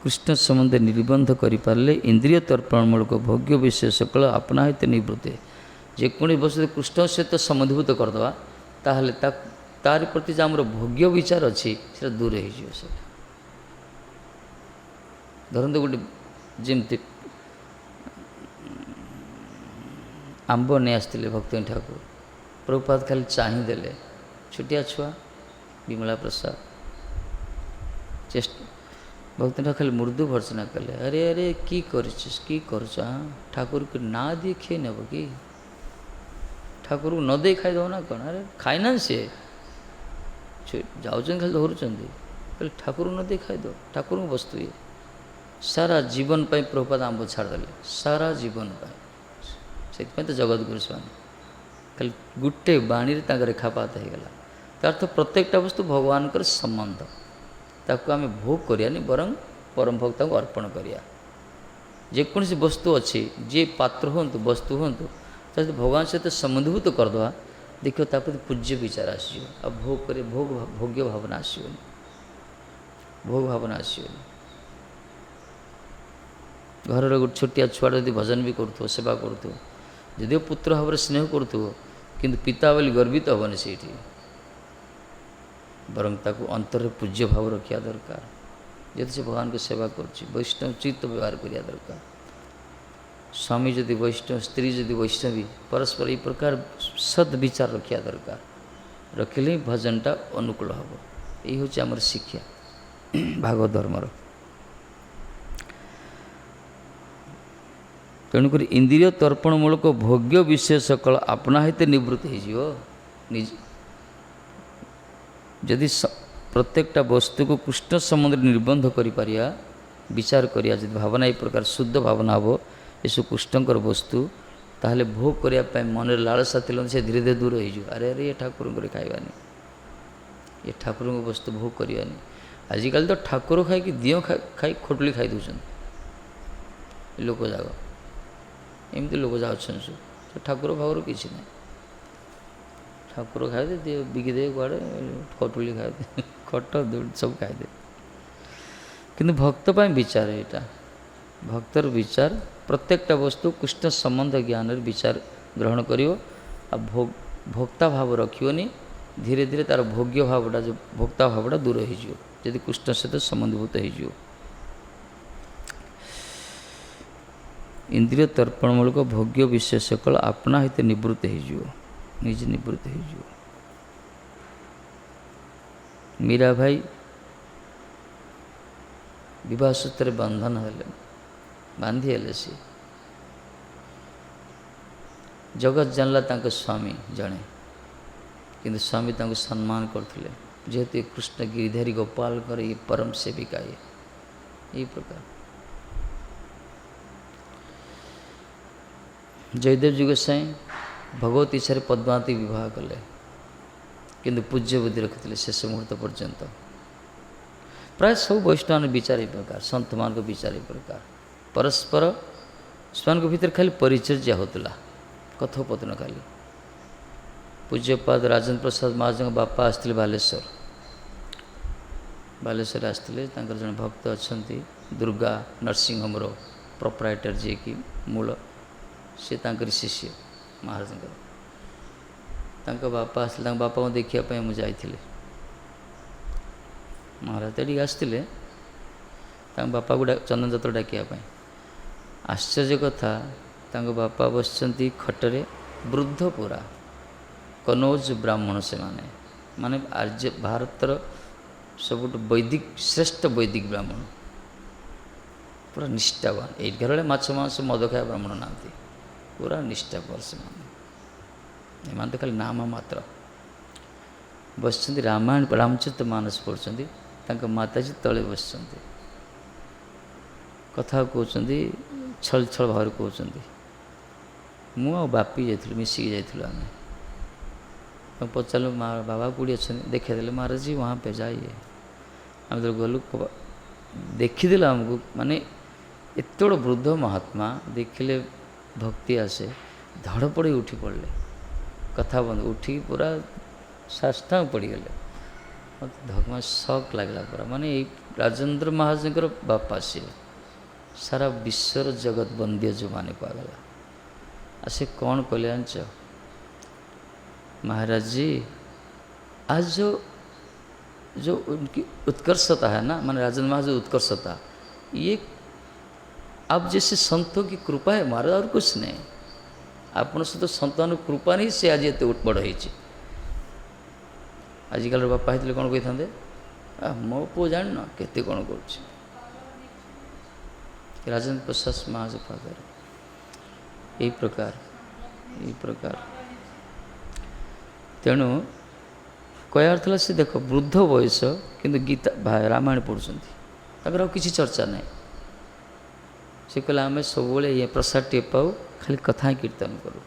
कृष्ण सम्बन्ध निर्बंध करिपारले इंद्रिय तर्पणमूलक भोग्य विषय सकल अपना हित निवृत्ति जेकोणी वस्तु कृष्ण सहित संबंधीभूत करदे ताहले तार प्रति जो आमर भोग्य विचार अच्छी से दूर हो धरत गोटे जमती आंब नहीं आसते भक्त ठाकुर प्रभुपाद खाली चाहिदेले छोटिया छुआ विमला प्रसाद चेष्टा भक्त खाली मृदु भर्सना कले अरे अरे की कर ठाकुर को ना दिए खे नब कि ठाकुर को न दे खाई दो ना कौन अरे खाईना सी जाऊँ खाली धरुँच कहले ठाकुर न दे खाई दो ठाकुर को वस्तु ये सारा जीवन पाई प्रभुपाद आंब छाड़देले सारा जीवन पाई से तो जगत गुरु स्वामी खाली गोटे बाणी रेखापात हो गला तार तो प्रत्येकटा वस्तु भगवान संबंध ताकू आम भोग करियानी बरं परम भक्ता को अर्पण करिया जेकोसी वस्तु अच्छी जे पात्र हूँ वस्तु हूँ तो भगवान सहित संबंधीभूत करदे देखिए तापर पूज्य विचार आसो आ भोग कर भोग्य भावना आसोनी भोग भावना आसोनी घर गोटे छोटिया छुआ यदि भजन भी करूँ सेवा करूँ यदि पुत्र भाव स्नेह करूँ किंतु पिता बोली गर्वित हेनी से बरं ताकू अंतर पूज्य भाव रखा दरकार जब से भगवान को सेवा करुच्ची वैष्णव चित्त व्यवहार करिया दरकार स्वामी जदि वैष्णव स्त्री जदि वैष्णवी परस्पर ये प्रकार सद्विचार रखा दरकार रखिले भजनटा अनुकूल हम यही हूँ आमर शिक्षा भागवत धर्मर तेणुक इंद्रिय तर्पणमूलक भोग्य विषय सकल अपना हित निवृत्त हो जदि प्रत्येकटा वस्तु को कृष्ण संबंध निर्बंध करिया विचार करिया जदि भावना ये प्रकार शुद्ध भावना हो ये सब कृष्णकर वस्तु ताहले भोग करने मन लालसा थी से धीरे धीरे दूर हो अरे अरे ये ठाकुर को खाइबानी ये ठाकुर को वस्तु भोग करवानी आजिकल तो ठाकुर खाई दियो खाई खोटली खाई दौरान लोक जाग एमती लोक जाऊँ ठाकुर भावर किसी ना ठाकुर खाए दे बिगिदे कड़े खटुली खाए खट सब खाए किंतु भक्त विचार यहाँ भक्तर विचार प्रत्येकटा वस्तु कृष्ण संबंध ज्ञान विचार ग्रहण करियो आ भोक्ता भाव रखियोनी धीरे धीरे तार भोग्य भावटा जो भोक्ता भावटा दूर हो जदि कृष्ण सहित संबंधीभूत हो इंद्रिय तर्पणमूलक भोग्य विषय सकल अपना हित निवृत्त हो निजे निवृत्त हो मीरा भाई विवाह सूत्र बंधन हेले बांधी हेले सी जगत जानला तांको स्वामी जड़े किंतु स्वामी तांको सम्मान करथिले जेहेतु कृष्ण गिरिधारी गोपाल कर ये परम सेविका ये प्रकार जयदेव जी गोसाई भगवत इच्छा पद्मावती विवाह कले किंतु पूज्य बुद्धि रखिते शेष मुहूर्त पर्यंत प्राय सब वैष्णव विचार ये प्रकार संत मान विचार ये प्रकार परस्पर स्वान भीतर खाली परिचर्या होता कथोपतन खाली पूज्यपाद राजेंद्र प्रसाद महाराज बापा आसते बालेश्वर आसते जन भक्त अच्छा दुर्गा नर्सिंग होम प्रोप्राइटर जी कि मूल सी शिष्य महाराज बापा आसते बापा को देखापी मुझे जाइए महाराज ये आसते बापा को चंदन जात्रा डाकियापाई आश्चर्य कथा बापा बस खटरे वृद्ध पूरा कनौज ब्राह्मण से माने आर्य भारतर सबुठ वैदिक श्रेष्ठ वैदिक ब्राह्मण पूरा निष्ठावान ये घर माछ मांस मद खाया ब्राह्मण ना पूरा निष्ठापर से मान तो खाली नाम मात्र बस रामायण रामचरित मानस पढ़ुं माताजी तले बस कथा कहते छल छल भाव कहते मु बापी जाइलु मिसिकी जाइलु आम पचारू बाबा कौड़ी अच्छा देखे महाराज जी वहाँ पे जाइए आम तो गलु देखीदे आमको माने एत बड़ वृद्ध महात्मा देखिले भक्ति आसे धड़ पड़ी उठी पड़े कथा बंद उठी पूरा साष्टांग पड़गले मत धकमा शक लगला पूरा माने राजेंद्र महाराज बापा सी सारा विश्वर जगत बंदी जो माने पागला आसे कौन कले जानच महाराज जी आज जो जो उनकी उत्कर्षता है ना, माने राजेंद्र महाराज उत्कर्षता, ये आप जैसे संतों की कृपा है महाराज, और कुछ नहीं। आपण सहित संतान कृपा नहीं से आज ये बड़ हो। आजिकल बापा होते कौन कही था मो पु जान केते कौन कर राजेंद्र प्रसाद महाराज पाखे यही प्रकार तेणु कहला से देख वृद्ध बयस किंतु गीता रामायण पढ़ुं किसी चर्चा नहीं। से कहला आम सब ये प्रसाद टे पाऊ खाली कथा कीर्तन करूँ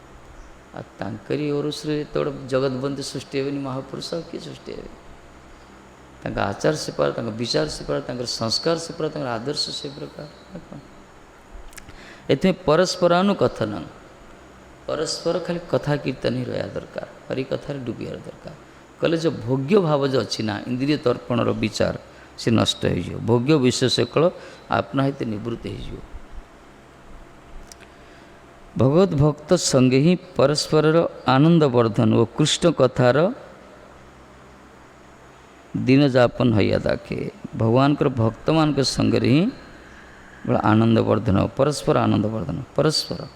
आरी ओरुष तो जगतबंदी सृष्टि हे महापुरुष आ किए सृष्टि हे आचार से पार विचार से पार संस्कार से पार आदर्श से प्रकार ये परस्परानुकथन परस्पर खाली कथा कीर्तन ही रहा दरकार हरि कथार डूबियार दरकार कहले जो भोग्य भाव जो अच्छी ना इंद्रिय तर्पण विचार से नष्ट हो भोग्य विषय सकल आपना हित निवृत्त हो भगवत भक्त संगे ही परस्पर आनंद वर्धन और कृष्ण कथार दिन जापन हैया दाखे भगवान को भक्त मान के संगे ही बड़ा आनंद वर्धन परस्पर आनंद वर्धन परस्पर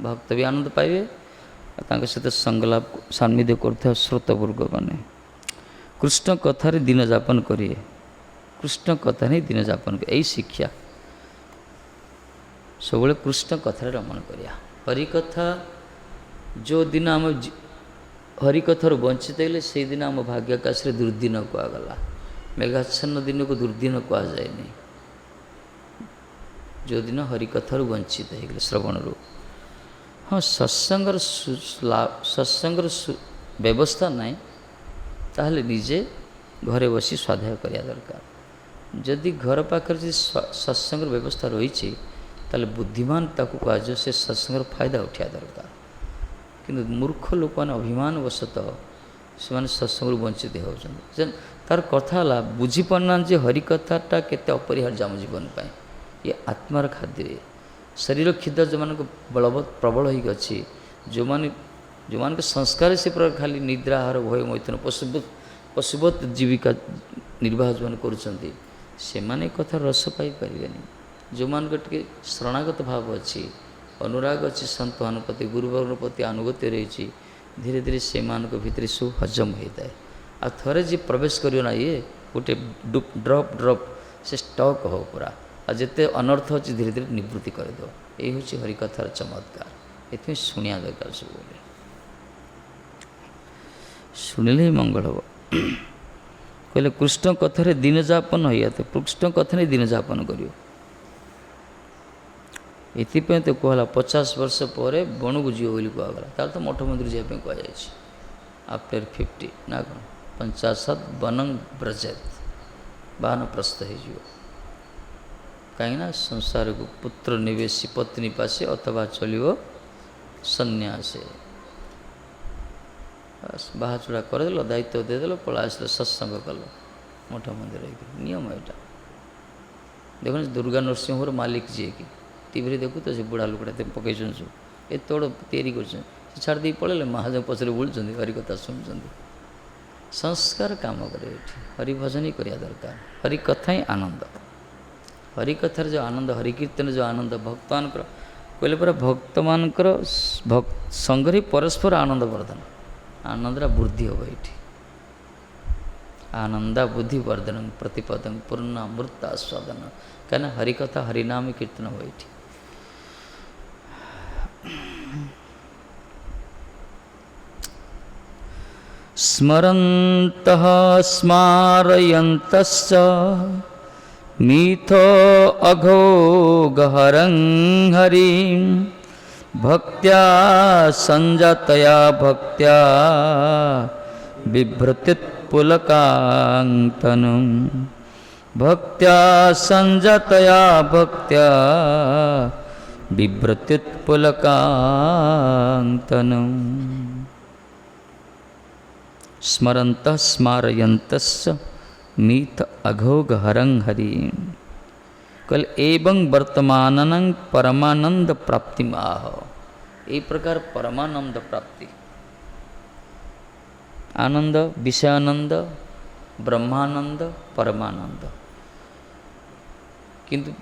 भक्त भी आनंद पाइबे सहित संगलाप सान्निध्य कर श्रोतवर्ग मैंने कृष्ण कथार दिन जापन करिए कृष्ण कथा ही दिन जापन कर यही शिक्षा सब कृष्ण कथार रमण करिया हरिकथा जो दिन आम हरिकथार वंचित है से दिन आम भाग्याकाश दुर्दिन कहगला मेघाच्छन्न दिन को दुर्दिन कहुए जो दिन हरिकथार वंचित हो श्रवण रू हाँ सत्संगर सत्संगर व्यवस्था नहीं ताहले निजे घरे बसी स्वाध्याय करिया दरकार जदि घर पाखे सत्संगर व्यवस्था रही ताले बुद्धिमान ताकू कह से सत्संगर फायदा उठा दरकार किंतु मूर्ख लोक मैंने अभिमान वशत से सत्संग वंचित होती तार कथा बुझीपारना जे हरिकथाटा केते अपरिहार्य आम जीवन पाए ये आत्मार खाद्य शरीर क्षुद्र जो मान बलवत् प्रबल हो अच्छी जो माने संस्कार से प्रकार खाली निद्राहार भय मैथुन पशुवत जीविका निर्वाह जो मैंने करुँचे कथा रस पाइपर जो मान टे शरणागत भाव अच्छी अनुराग अच्छी संत मान प्रति गुरुवर्ग प्रति अनुगत्य रही धीरे धीरे से भितर सब हजम होता है आ थरे जी प्रवेश करना ये गोटे ड्रप ड्रप से स्टक हो पूरा आ जिते अनर्थ अच्छी धीरे धीरे निवृत्ति करद यही हूँ हरिकथार चमत्कार ये शुणिया दरकार सब शुणिले ही मंगल हम कहले कृष्ण कथार दिन जापन हो तो कृष्ण कथा नहीं दिन जापन कर ये तो कहला 50 वर्ष पर बण को जीव बोली कहगला तार तो मठ मंदिर जावाई कहुई आफ्टर 50 ना कौन 50 बनंग ब्रजेत बाहन प्रस्थ हो कहीं संसार को पुत्र निवेशी पत्नी पासे अथवा चलो सन्यासे बाहा चूड़ा करदेल दायित्व देदेल पला आसल सत्संग कल मठ मंदिर नियम यहाँ देख दुर्गा नरसिंह मालिक जी कि टीवी देखु तो बुढ़ा लुकड़ा पकई सब ये तोड़ तैयारी कर छाड़ दे पड़े महादेव पचर बुलूँ हरिकथा शुणुं संस्कार काम करे हरिभजन ही करिया दरकार हरिकथा ही आनंद हरिकथार जो आनंद हरिकीर्तन जो आनंद भक्तमान कहले पूरा भक्त मान संगे परस्पर आनंद वर्धन आनंदरा वृद्धि हम ये आनंदा बुद्धि वर्धन प्रतिपदं पूर्ण अमृत आस्वादन कहीं हरिकथा हरिनाम कीर्तन हो ये स्मरन्तः स्मारयन्तश्च मिथो अघोगहरं हरिं भक्त्या संजातया भक्त्या बिभ्रत्युत्पुलकान्तनुं भक्त्या संजातया भक्त्या बिभ्रत्युत्पुलकान्तनुं स्मरन्तः स्मारयन्तश्च मीत अघोघ हरं हरि कल एवं वर्तमान परमानंद प्राप्ति आह। ये प्रकार परमानंद प्राप्ति आनंद विषयानंद ब्रह्मानंद परमानंद। किंतु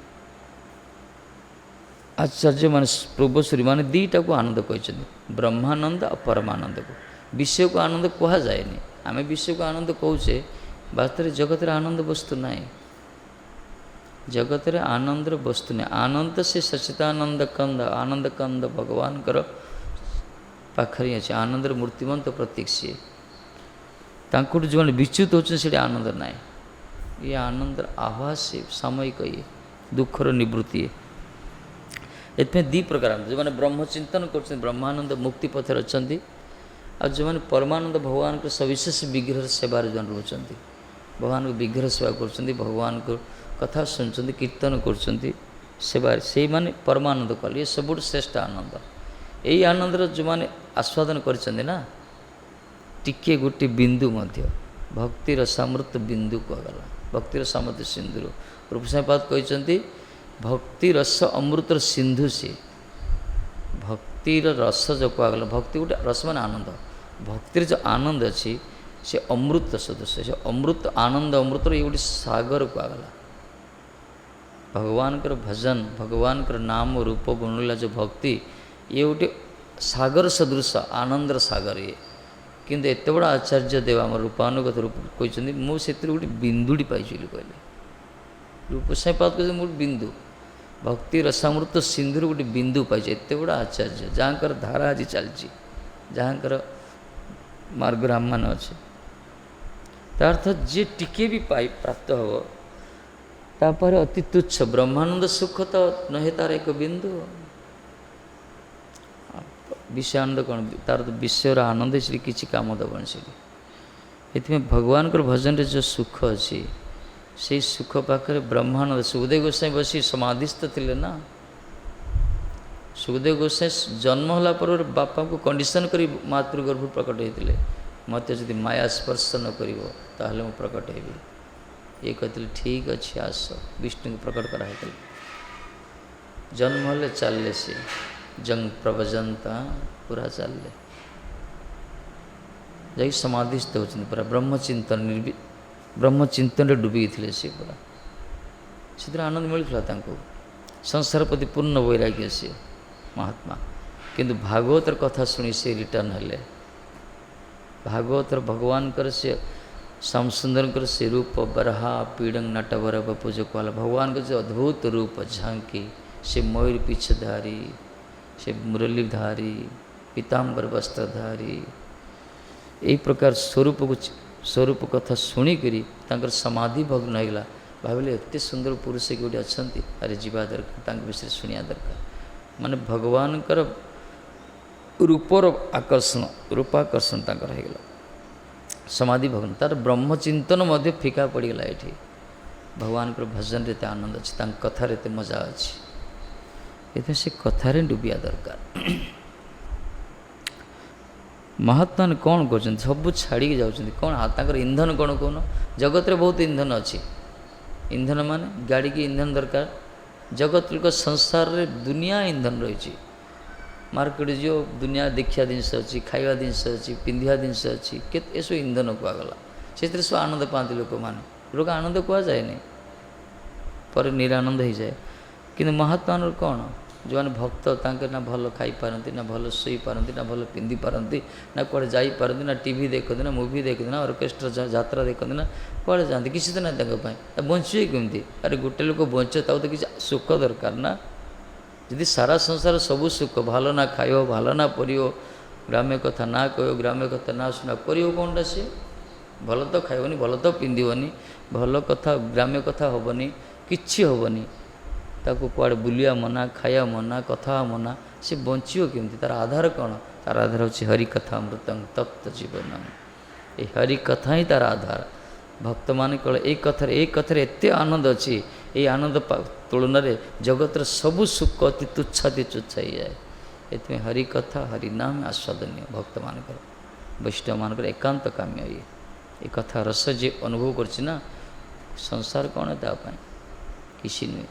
आचार्य मान पूर्वश्री मान दीटा को आनंद कहते ब्रह्मानंद और परमानंद को। विषय को आनंद कह जाए आम विषय को आनंद कौचे वास्तव जगत आनंद वस्तु ना जगत आनंद वस्तु नहीं। आनंद से सचिदानंद कंद भगवान कर पाखरी अच्छे आनंद मूर्तिमंत प्रतीक सी जो विच्युत होते आनंद ना ये आनंद आभास से सामयिक ये दुखर निवृत्ति है। इसमें दी प्रकार जो मैंने ब्रह्म चिंतन कर ब्रह्मानंद मुक्ति पथर अच्छा आ जो मैंने परमानंद भगवान को सविशेष विग्रह सेवार जो रोचते भगवान को विग्रह सेवा कर भगवान को कथा शुणुंट कीर्तन कर सेवार से मैंने परमानंद कल ये सब श्रेष्ठ आनंद। यही आनंद जो मैंने आस्वादन कर टिके गोटे बिंदु मध्य भक्तिर सामर्थ्य बिंदु कहगला भक्तिर सामर्थ्य सिंधु रूपसापाद कहते भक्ति रस अमृतर सिंधु से भक्तिर रस जो कहगला भक्ति गोटे रस मान आनंद भक्तिर जो आनंद अच्छी से अमृत सदस्य से अमृत आनंद अमृतर ये गोटे सागर कहगला भगवान कर भजन भगवान कर नाम रूप गुणला जो भक्ति ये गोटे सागर सदृश आनंदर सागर ये किंतु एत बड़ा आचार्य देव आम रूपानुगत रूप कहते मुझे गोटे बिंदुटी पाई कहले रूपसापाद कहते मोटे बिंदु भक्ति रसामृत सिंधुर गोटे बिंदु पाई एत बड़ा आचार्य जहाँकर धारा आज चलती जहाँकर मार्ग राम मान अच्छे तार्थ जे टिके भी पाई प्राप्त हम तापर अति तुच्छ ब्रह्मानंद सुख तो नहे तार एक बिंदु विषयानंद कौन तार तो विषयर आनंद से किसी काम दबन से भगवान को भजन रे जो सुख अच्छी से सुख पाखे ब्रह्मानंद सुखदेव गोसाई बसी समाधिस्थ थे ना सुखदेव गोसाई जन्म होला पर बापा को कंडीशन कर मातृगर्भ प्रकट होते मत जदि माया स्पर्श न कर प्रकट हेबी ये कहते ठीक अच्छे आस विष्णु को प्रकट कराई जन्म हेले चलले सी जंग प्रवजनता पूरा चलले जा समाधिस्थ होती पूरा ब्रह्मचिंतन डूबी थे सी पूरा से आनंद मिलता संसार प्रति पूर्ण वैराग्य सी महात्मा किंतु भागवतर कथा शुणी से रिटर्न हेले भागवतर भगवान कर से श्याम सुंदर कर से रूप बरहा पीड़ंग नटवर पूज कहला भगवान का जो अद्भुत रूप झांकी से मयूर पीछधारी से मुरलीधारी पीताम्बर वस्त्रधारी यही प्रकार स्वरूप कथा शुणिकी समाधि भग्न होगा भाविले एत सुंदर पुरुष गोटे अच्छा अरे जीवा दरकार विषय शुणा दरकार माने भगवान कर रूपर आकर्षण रूपाकर्षण होगा समाधि भग्न तार ब्रह्मचिंतन फिका पड़गला ये भगवान को भजन रे आनंद अच्छे कथार एत मजा अच्छी ये से कथार डूबिया दरकार महात्मा ने कौन कर सब छाड़ी जाऊँ कौन हाथ ईंधन कौन कौन जगत रे बहुत ईंधन अच्छी ईंधन माने गाड़ी की ईंधन दरकार जगत लोक संसार रे दुनिया ईंधन रही मार्केट जो दुनिया देखा जिनस अच्छी खावा जिनस अच्छी पिंधा जिनस अच्छी ये सब ईंधन कहगला से सब आनंद पाती लोक मैंने लोक आनंद कह जाए पर निरानंद हो जाए कि महात्मा कौन जो मैंने भक्त तांके ना भल खाई पारती ना भल शोई पारती ना भल पिंधि पारती ना कड़े जापारती ना टीवी देखते ना मुवी देखते ना ऑर्केस्ट्रा यात्रा देखते ना कड़े जाती किसी तो ना बचे कमी अरे गोटे लोक बचे तो किसी सुख दरकार ना यदि सारा संसार सबू सुख भल ना खाइब भल ना पड़ो ग्राम्य कथा ना कह ग्राम्य कथा ना शुणा कर कौनटा सी भल तो खाइबनी भल तो पिंधबनी भल कथा ग्राम्य कथा हेनी किसी हेनी ताको कुआड़े बुलिया मना खाया मना कथा मना से बंचो केमती तार आधार कौन तार आधार होची हरि कथा अमृतं तप्त जीवन ये हरि कथा ही तार आधार भक्त मान कह एक कथार एत आनंद अच्छी ये आनंद तुलन जगत सबू सुख अति तुच्छाति तुच्छ हो जाए ये हरि कथा हरि नाम आस्वादनीय भक्त मान वैष्णव मान एकांत काम्य ये कथा रस जे अनुभव करना संसार कौन है तापाई किसी नुहे।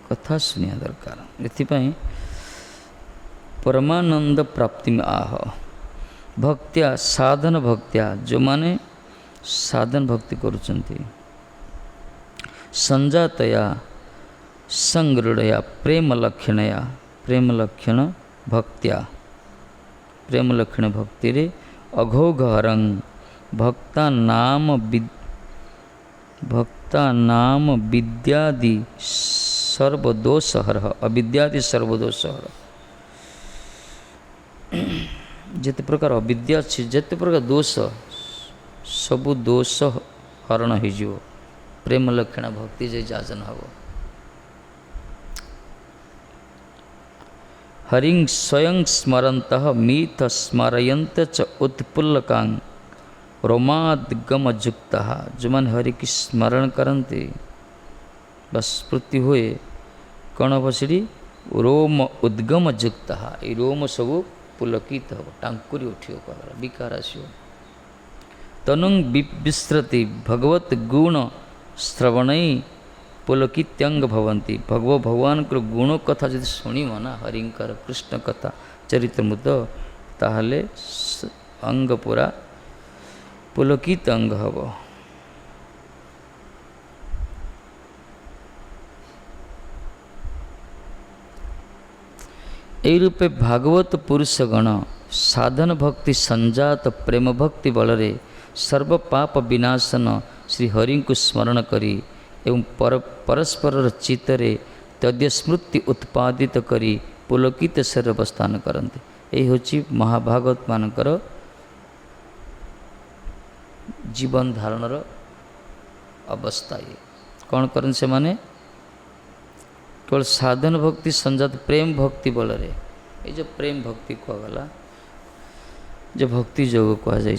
कथा शुणिया दरकार एथिपाई परमानंद प्राप्ति में आह भक्त्या साधन भक्त्या जो माने साधन भक्ति करुचंती संजातया संगृढ़या प्रेम लक्षण भक्त्या प्रेम लक्षण भक्ति रे अघोघरं भक्ता नाम विद्यादि सर्वदोषहर अविद्यादि सर्वदोषहर जिते प्रकार अविद्या अच्छी जिते प्रकार दोष सबु दोष हरण हो प्रेम लक्षण भक्ति जे जाजन हम हरिं स्वयं स्मरंत मीत स्मरयंत च उत्पुल्लकां रोमाद्गमयुक्त जो मैंने हरि की स्मरण करते बस स्मृति हुए कौन हम सी रोम उद्गमयुक्त ये रोम सब पुलकित हम टांकुरी उठियो कहला विकार आसो तनुंग विस्रति भगवत गुण श्रवण पुलकित्यंग भवंती भगवान गुण कथा जो शुणव ना हरिंकर कृष्ण कथा चरित्रमृत ताहले अंग पूरा पुलकित अंग हम। यही रूपे भागवत पुरुषगण साधन भक्ति संजात प्रेम भक्ति बलरे सर्व पाप विनाशन श्री हरि को स्मरण करी एवं परस्पर चित्तरे तद्य स्मृति उत्पादित करी पुलकित शरीर अवस्थान करते। यही हूँ महाभागवत मानकर जीवन धारणर अवस्था। ये कौन करन से माने केवल साधन भक्ति संजात प्रेम भक्ति बलरे ये जो प्रेम भक्ति कहगला जो भक्ति योग कहुई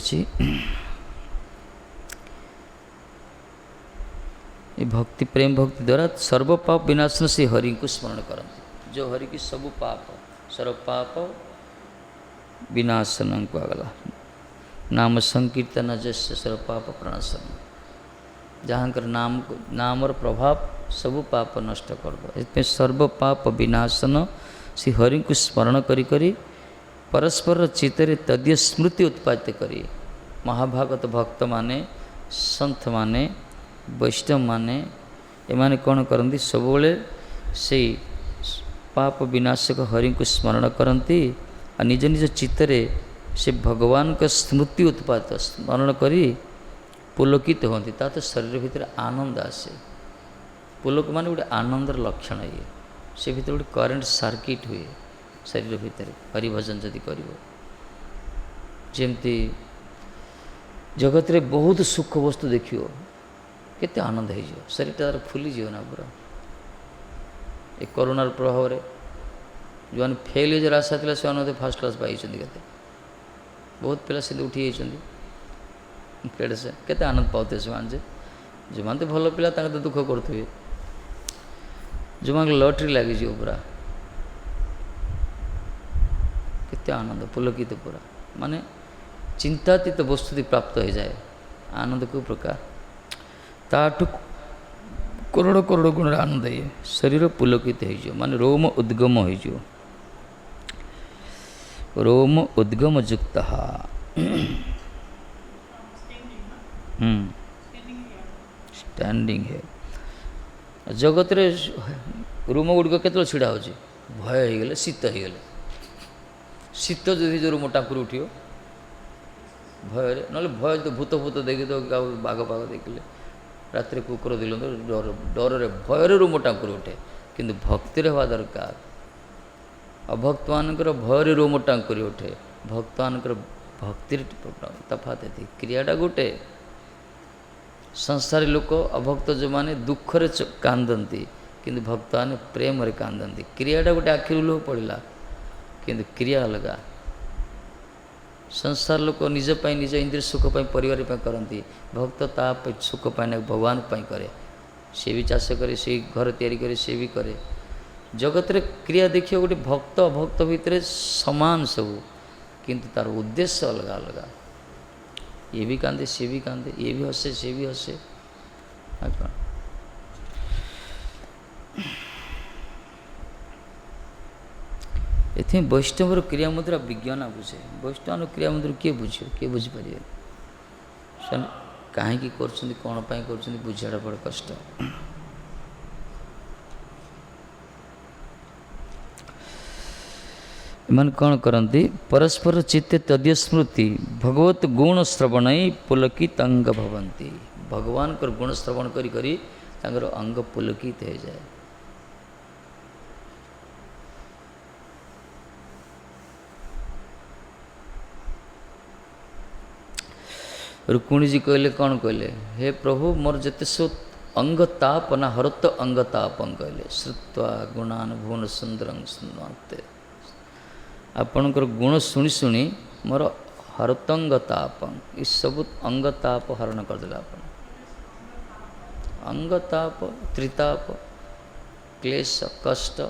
ये भक्ति प्रेम भक्ति द्वारा सर्व पाप विनाशन से हरि को स्मरण करते जो हरि की सब पाप सर्व पाप विनाशन कहगला नाम संकीर्तन जस्य सर्व पाप प्रणाशन जहाँकर नाम और प्रभाव सब पाप नष्ट कर दो इसमें सर्व पाप विनाशन श्री हरि को स्मरण करी करी परस्पर चित्तरे तद्य स्मृति उत्पादित करी महाभागवत भक्त माने संत माने वैष्णव माने एमाने कौन करती सब से पाप विनाशक हरि को स्मरण करती और निज निज चित्तरे से भगवान का स्मृति उत्पादित स्मरण करी पुलकित होती ता तो शरीर भितर आनंद आसे पुलक मान गोटे आनंदर लक्षण ये से भीतर गोटे करेन्ट सर्किट हुए शरीर भितर हरिभजन जदि कर जमती जगत रे बहुत सुख वस्तु देखियो केते आनंद हो शरीर तार फुली जीव ना पूरा ए कोरोनार प्रभाव रे जो फेल हो आशा था से फास्ट क्लास पाई के बहुत पिला से उठी पेड़ से केते आनंद पाते से जो मानते भल पिला तो दुख करुवे जो मान लॉटरी लगी पूरा केते आनंद पुलकित पूरा माने चिंतातीत वस्तु प्राप्त हो जाए आनंद को प्रकार ताठू करोड़ करोड़ गुण आनंद ये शरीर पुलकित हो माने रोम उद्गम हो रोम उद्गम युक्त स्टैंडिंग है जगत रे रूम गुड़िक केत छिड़ा हो भय हो गले शीत हो गले शीत जो रूम टाकुर उठियो भय ना भय तो भूत भूत देखी तो बाघ बाघ देखिले रात कुकुर दिल डर डर भयर रूम टाकुर उठे किंतु भक्ति हवा दरकार अभक्त मानकर भयर रोम टांकुरी उठे भक्त मानकर भक्ति तफात थी क्रियाटा गोटे संसारी लोक अभक्त जो माने दुखरे कांदती किंतु भक्त माने प्रेम रे कांदती क्रियाटा गोटे आखिर लोह पड़ा किंतु क्रिया अलग संसार लोक निज निज इंद्रिय सुख परिवार करती भक्त ता सुख पाने भगवान करे सी भी चाष करे से घर तैयारी करे से भी करे जगत रे क्रिया देखिए गोटे भक्त अभक्त भितर समान सब किंतु तार उद्देश्य अलग अलग ये भी कांदे सी भी कांदे ये भी हसे सी भी हसे ये वैष्णवर क्रिया मुद्रा विज्ञान बुझे वैष्णव क्रिया मुद्रा किए बुझे किए बुझीपारे कहीं कौन कर बुझाटा बड़ कष्ट एमान कौन करती परस्पर चित्ते तदीय स्मृति भगवत गुण श्रवण पुलकित अंग भवंती भगवान को गुण श्रवण करी करी तांकर अंग पुलकित हो जाए रुक्मिणी जी कहले कौन कहले हे प्रभु मोर जिते सो अंग ताप ना हरत अंग तापं कहले श्रुत्वा गुणान भुवन सुंदरं सुनते आपणकर गुण शुणी शुणी मोर हरतंग तापं इस सब अंग ताप हरण करदेला आप अंग ताप त्रिताप क्लेश कष्ट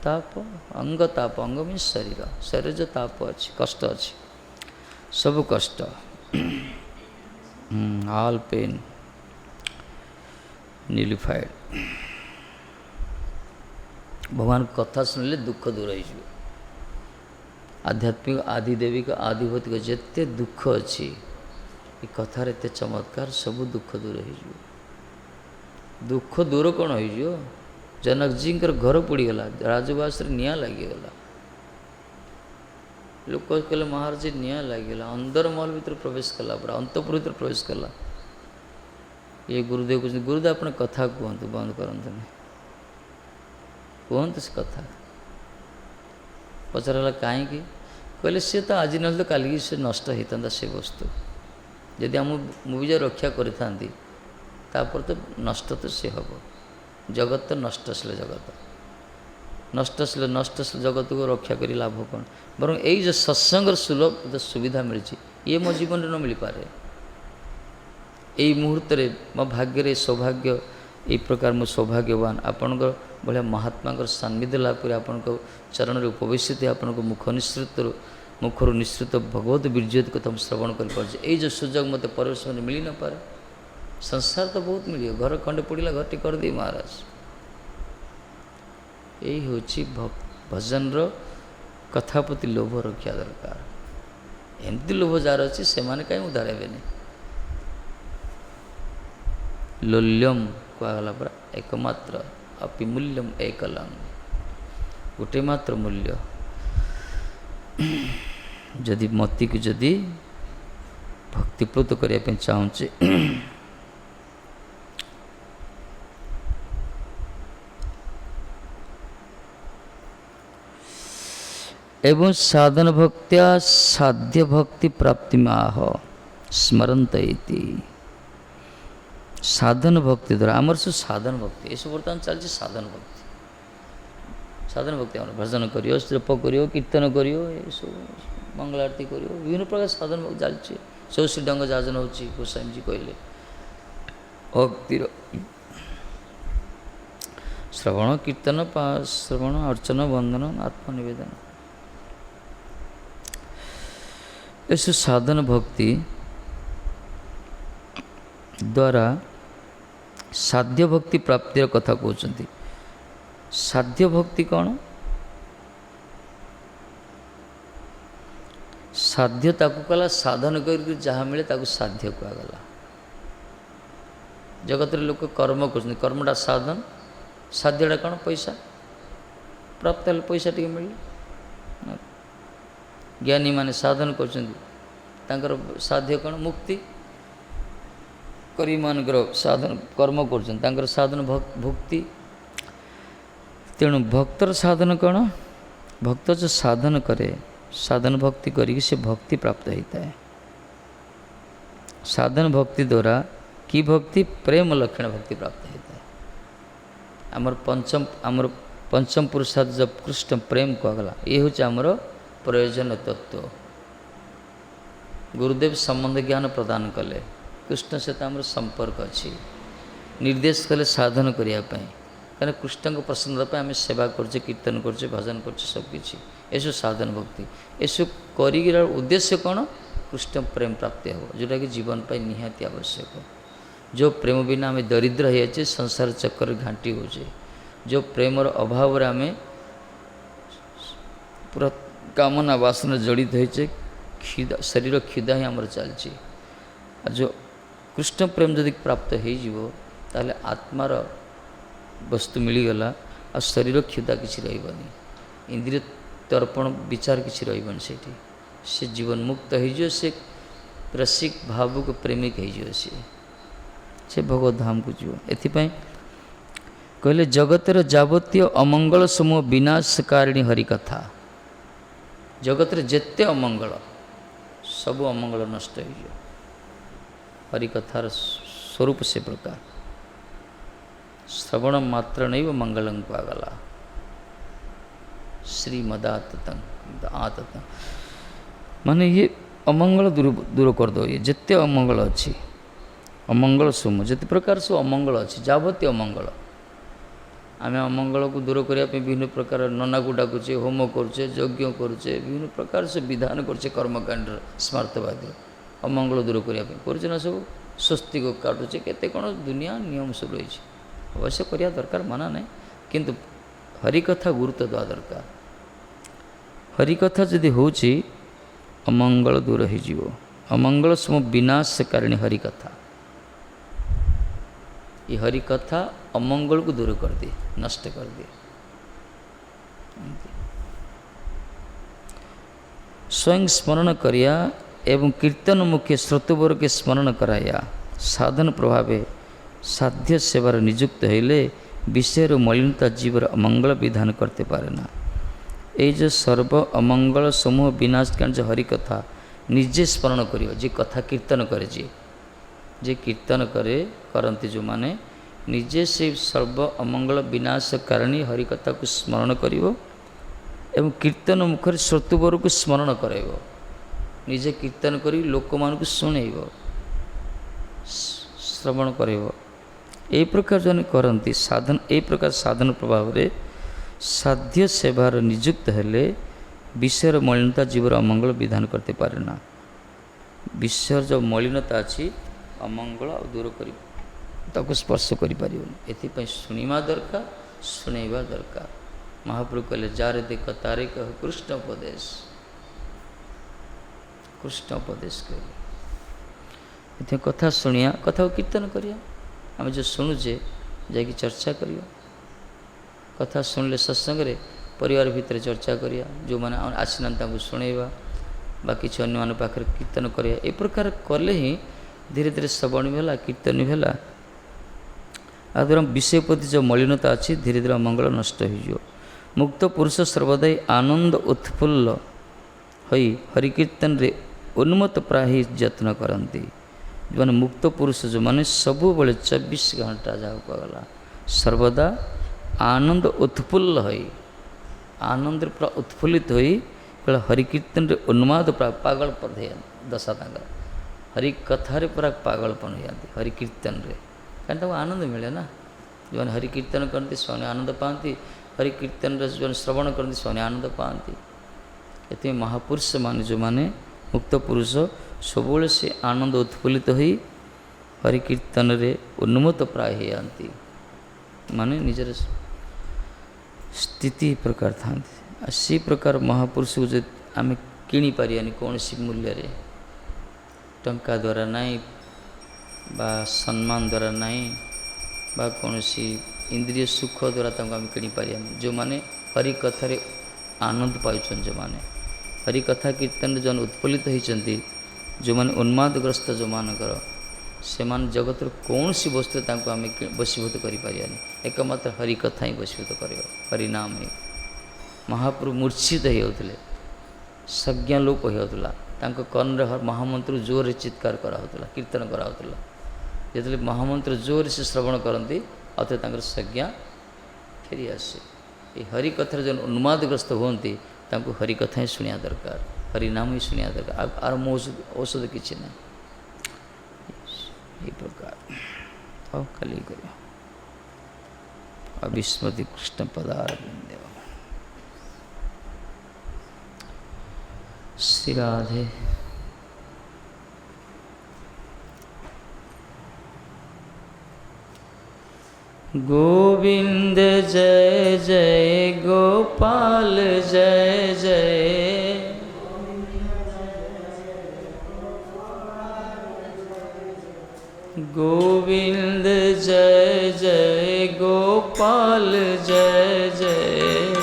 ताप अंग मीन शरीर शरीर जो ताप अच्छी कष्ट अच्छी सब कष्ट ऑल पेन न्यूलिफाइड भगवान कथा सुनले दुख दूर हो आध्यात्मिक आदिदेविक आदिभौतिक जिते दुख अच्छी ये कथार एत चमत्कार सब दुख दूर हो दुख दूर कौन हो जनक जी घर पोड़गला राजवास निआ लगिगला लोक कहले महाराज निआ लगिगला अंदर महल भर प्रवेश कला पूरा अंतपुर भर प्रवेश कला ये गुरुदेव कहते गुरुदेव अपने कथा कहतु बंद करते कहतु से कथा पचारा कहीं कहले सी तो आज ना तो काली से नष्ट होता से वस्तु जदि आम मुझे रक्षा करी तो नष्ट तो सी हम जगत तो नष्टशील जगत नष्टशील जगत को रक्षा करी लाभ कौन बर यही जो सत्संग सुलभ जो सुविधा मिली ये मो जीवन न मिल पारे यही मुहूर्त मो भाग्य सौभाग्य यही प्रकार मो सौभाग्यवान आपण भाया महात्मा सान्निध्य लाभ कर आपण चरण में उपवेशित आपण मुख निश्रित मुखर निश्रित भगवत वीर्य कथा श्रवण कर जो सुजोग मत परिवेश में मिल न पारे संसार तो बहुत मिले घर खंडे पड़ा घर कर दी महाराज यही हूँ भजन कथा प्रति लोभ रखा दरकार एमती लोभ जार अच्छी से कहीं उद्धार हे लोल्यम कहला परा एकमात्र अपिमूल्यम एकलम गोटे मात्र मूल्य जदि मती को जदि भक्तिप्लुत करने चाहूँचे एवं साधन भक्त्या साध्य भक्ति प्राप्ति में आह स्मरंत साधन भक्ति द्वारा आमर सब साधन भक्ति ये सब बर्तमान चलती साधन भक्ति आम भजन करियो जप करियो कीर्तन करियो ये सब मंगल आरती करियो विभिन्न प्रकार साधन भक्ति चलती सब श्रीडंग जाजन हो गोस्वामी जी कहले भक्तिर श्रवण कीर्तन श्रवण अर्चन वंदन आत्मनिवेदन ऐसे साधन भक्ति द्वारा साध्य भक्ति प्राप्तिर कथा कहते साध्य भक्ति कौन साध्य ताकू कला साधन कर जहाँ मिले ताकू साध्य कहगला जगत रे लोक कर्म कर कर्मटा साधन साध्यटा कौन पैसा प्राप्त हेल्ले पैसा टी मिले ज्ञानी माने साधन कर साध्य कौन मुक्ति करी मानकर साधन कर्म कर साधन भक्ति तेणु भक्तर साधन कौन भक्त जो साधन करे साधन भक्ति करी से भक्ति प्राप्त होता है साधन भक्ति द्वारा की भक्ति प्रेम लक्षण भक्ति प्राप्त होता है आमर पंचम पुरुषार्थ जब कृष्ण प्रेम कहला ये हूँ आमर प्रयोजन तत्व गुरुदेव संबंध ज्ञान प्रदान कले कृष्ण सहित आम संपर्क अच्छी निर्देश कले साधन करने कहीं कृष्ण को प्रसन्न आम सेवा करचे कीर्तन करचे भजन करचे सबकि एसब साधन भक्ति एसब कर उद्देश्य कौन कृष्ण प्रेम प्राप्ति हो जोटा कि जीवन पर निहाती आवश्यक जो प्रेम बिना आम दरिद्र हो संसार चक्कर घाटी होचे जो प्रेमर अभाव आम पूरा कामना वासना जड़ित होचे क्षुदा शरीर क्षुदा ही आमर चलती जो कृष्ण प्रेम जदि प्राप्त हो ताले आत्मार वस्तु मिलगला आ शरीर क्षुदा किसी रही इंद्रिय तर्पण विचार किसी रही से जीवन मुक्त हो से रसिक भावुक प्रेमिक हो से भगवत धाम को जीव एथिपाई कहले जगतर जावतीय अमंगल समूह विनाशकारिणी हरिकथा जगत जेते अमंगल सब अमंगल नष्ट हो हरिकथार स्वरूप से प्रकार श्रवण मात्र नहीं मंगलम पागला श्रीमदाततंग आततंग माने ये अमंगल दूर कर दो ये जिते अमंगल अच्छी अमंगल सुम जिते प्रकार सब अमंगल अच्छी जावतीय अमंगल आम अमंगल को दूर करने विभिन्न प्रकार नना को डाकुचे होम करुचे यज्ञ करुचे विभिन्न प्रकार से विधान करुचे कर्मकांड स्मार्थवादी अमंगल दूर करने करुचे ना सब स्वस्ति को काटुचे केते कौन दुनिया नियम सब रही अवश्य करिया दरकार माना नहीं किंतु हरिकथा गुरुत्व देवा दरकार हरिकथा जदि होची अमंगल दूर हो अमंगल सम विनाशकारिणी हरिकथा ये हरिकथा अमंगल को दूर कर दी नष्ट कर दी स्वयं स्मरण करिया एवं कीर्तन मुख्य श्रोतवर के स्मरण कराया साधन प्रभाव साध्य सेवार नियुक्त होले विषय मलिनता जीवर अमंगल विधान करते पारे ना ये जो सर्व अमंगल समूह विनाश कारण जो हरिकथा निजे स्मरण करियो जे कथा कीर्तन करे जे कीर्तन करे करती जो माने निजे से सर्व अमंगल विनाश कारणी हरिकथा को स्मरण करियो एवं कीर्तन मुखर श्रोतवर को स्मरण कराइबो निजे कीर्तन करी लोक मान को शुणेइबो श्रवण कराइबो ए प्रकार जन करती साधन ए प्रकार साधन प्रभाव रे साध्य सेवार नियुक्त हेले विषयर मलिनता जीवर अमंगल विधान करते पारे ना विषयर जो मलिनता अच्छी अमंगल दूर कर स्पर्श कर शुणा दरकार शुणवा दरकार महाप्रभु कहले जारे देख तारे कह कृष्ण उपदेश कहले कथा शुणिया कथा को कीर्तन करिया आम जो शुणुचे जाकि चर्चा करिया कथा शुणिले सत्संग रे परिवार भितर चर्चा करिया जो माने आसीना तांको शुणेवा बा किछि अन्य मान पाखरे कीर्तन करिया ए प्रकार कले ही धीरे धीरे श्रवण भेला कीर्तन भेला आ द्वारा विषय प्रति जो मलिनता अच्छी धीरे धीरे मंगल नष्ट हो मुक्त पुरुष सर्वदा आनंद उत्फुल्ल होई हरिकीर्तन रे उन्मत्त प्राही यत्न करती जो मैंने मुक्त पुरुष जो मैंने सब बड़े 24 घंटा जाओ गला सर्वदा आनंद उत्फुल्ल होई आनंद पूरा उत्फुल्लित होई हरिकीर्तन रे उन्माद पागल पदे दशा तांगर हरि कथारे पूरा पागलपन हो जाती हरिकीर्तन रे कहीं आनंद मिले ना जो हरिकीर्तन करती स्वामी आनंद पाती हरिकीर्तन जो श्रवण करती स्वामी आनंद पाती ये महापुरुष माने जो माने मुक्त पुरुष सब से आनंद उत्फुल्लित होई हरिकीर्तन रे उन्मत्त प्राय हो जाती माने निजर स्थिति प्रकार था सी प्रकार महापुरुष को जो आम किणी पारियानी कौन सी मूल्य रे टंका द्वारा नहीं बा सम्मान द्वारा नहीं बा कौन सी इंद्रिय सुख द्वारा आम किणी पारियानी जो माने हरिकथार आनंद पाउछन जो माने हरिकथा कीर्तन जो उत्फुल्लित होती जो माने उन्मादग्रस्त जो मानकर से जगत कौन सी वस्तु आम बशीभूत करें एकमात्र हरिकथा ही बशीभूत कर हरिनाम ही महाप्रभु मूर्छित होते संज्ञा लोप होता कर्ण महामंत्र जोर चित्कार कराला कीर्तन कराला जो महामंत्र जोर से श्रवण करती आउ संज्ञा फेरी आसे ये हरिकथार जो उन्मादग्रस्त होती हरिकथा ही शुणा दरकार हरिनाम ही शुणा दरकार आर औषध किसी ना ये प्रकार आओ खाली करो। अभिस्मृति कृष्ण पदारविंद। श्री राधे। गोविंद जय जय गोपाल जय जय। गोविंद जय जय गोपाल जय जय।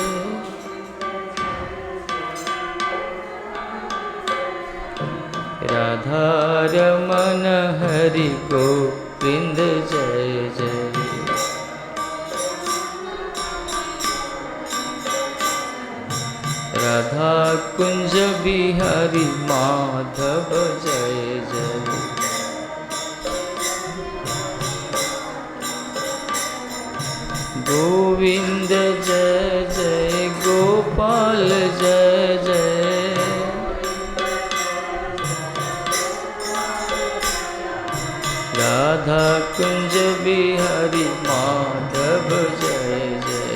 राधा रमन हरि गोविंद जय जय। राधा कुंज बिहारी माधव जय जय। गोविंद जय जय गोपाल जय जय। राधा कुंज बिहारी माधव जय जय।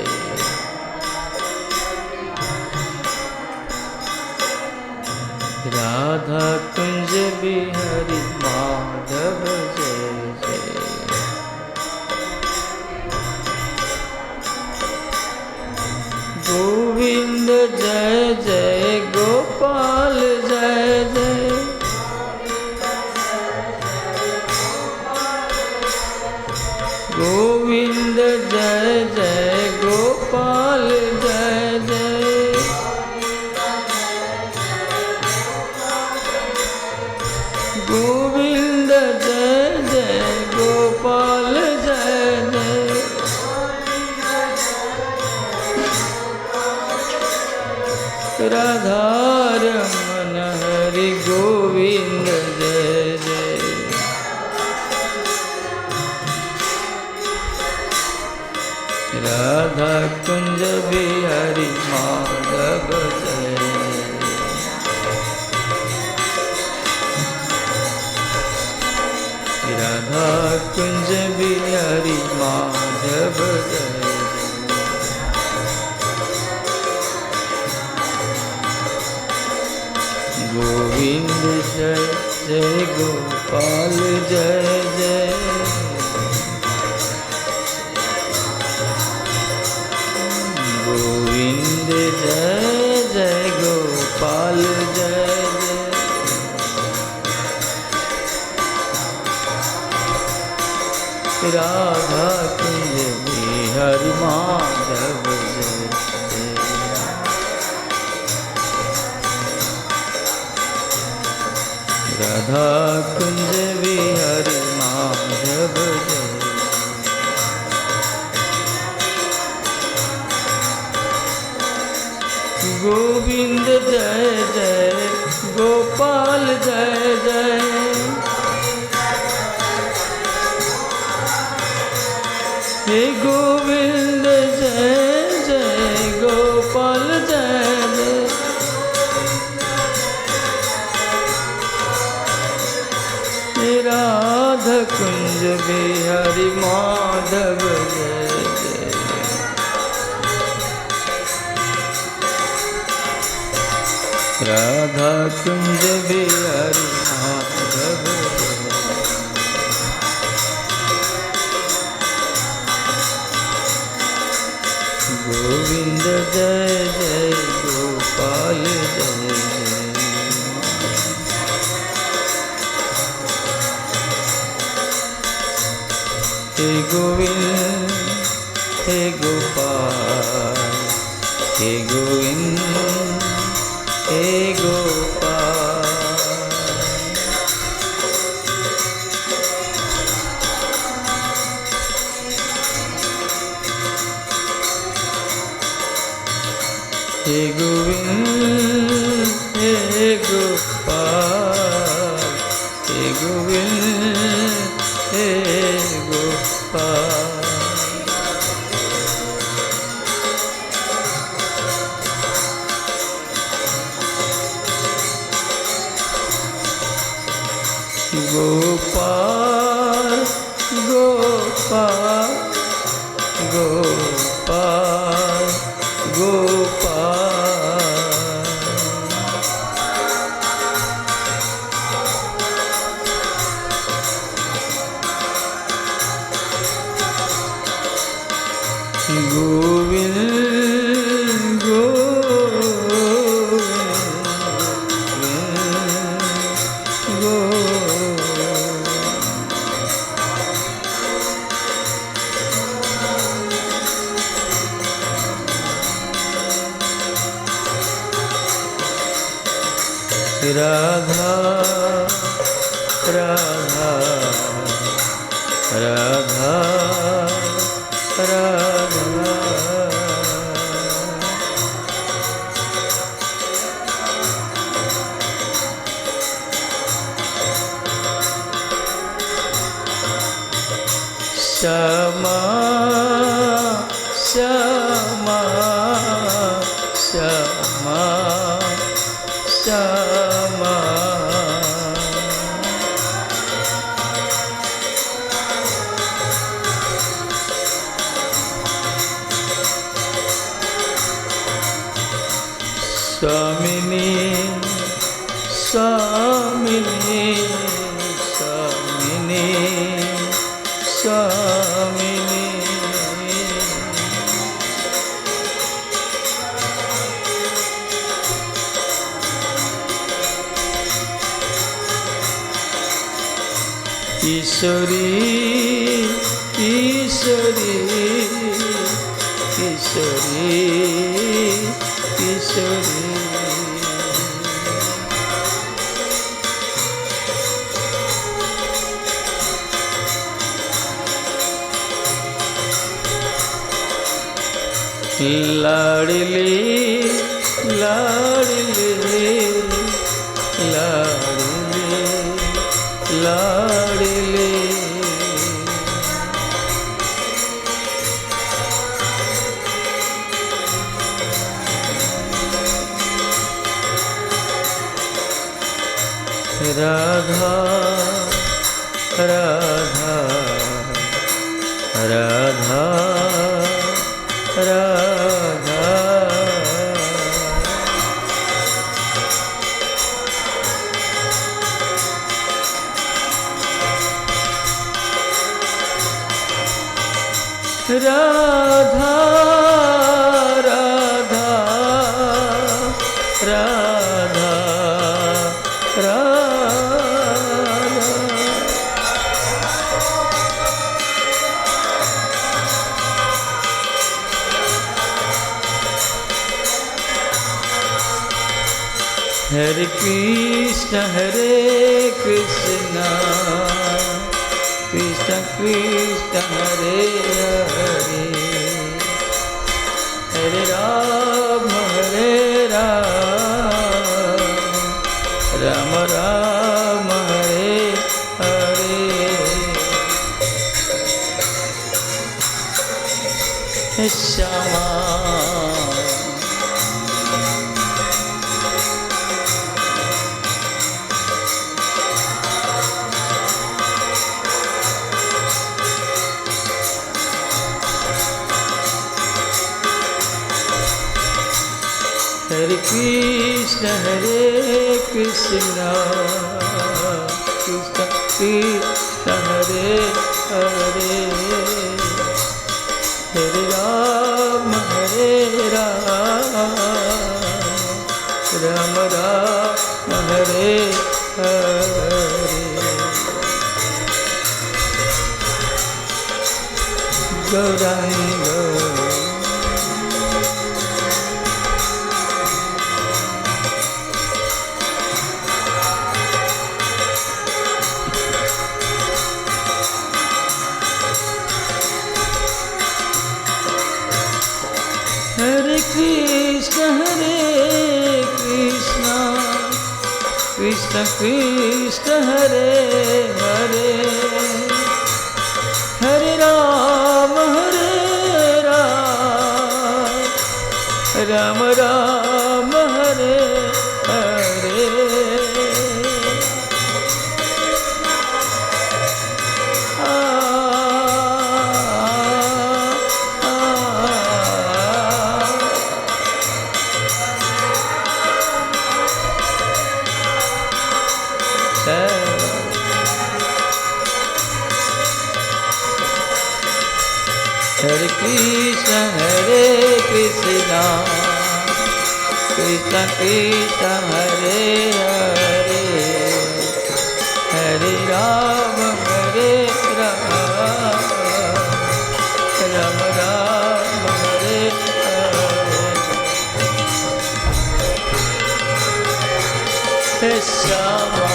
राधा कुंज बिहारी माधव जय जय। गोविंद जय जय गोपाल जय जय। गोविंद जय जय गोपाल जय जय। गोविंद जय जय गोपाल जय जय। राधा रमन हरि गोविंद जय जय। राधा कुंज बिहारी माधव जय जय। राधा कुंज बिहारी माधव जय जय। गोविंद जय जय गोपाल जय जय। गोविंद जय जय गोपाल जय जय। राधा कुंज बिहारी माधव जय जय। राधा कुंज बिहारी माधव जय। गोविंद जय जय गोपाल जय जय। हे गोविंद जय जय गोपाल जय जय। राधा कुंज बिहारी माधव जय जय। राधा कुंज बिहारी माधव जय। गोविंद जय जय गोपाल जय जय। हे गोविंद हे गोपाल हे गोविंद हे गोपाल। हे गोविंद हे गोपाल हे गोविंद हे गोपाल। गोपाल गोपाल गोपाल गोविंद राधा राधा राधा राधा श्यामा श्यामा श्यामा श्यामा स्वामिनी स्वामिनी स्वामिनी स्वामिनी ईश्वरी ईश्वरी ईश्वरी ईश्वरी लाडली लाडली लाडली लाडली राधा राधा राधा राधा राधा राधा राधा हरे कृष्ण कृष्ण कृष्ण हरे हरे हरे राम राम राम हरे हरे श्यामा हरे कृष्ण कृष्ण कृष्ण हरे हरे हरे राम राम राम हरे हरे गौरांग हरे Krishna Krishna Krishna Hare Hare Hare Ram Ram Ram Hare Hare Hare Krishna Krishna Krishna Hare Hare Hare Rama Rama Rama Hare Hare Hare Shama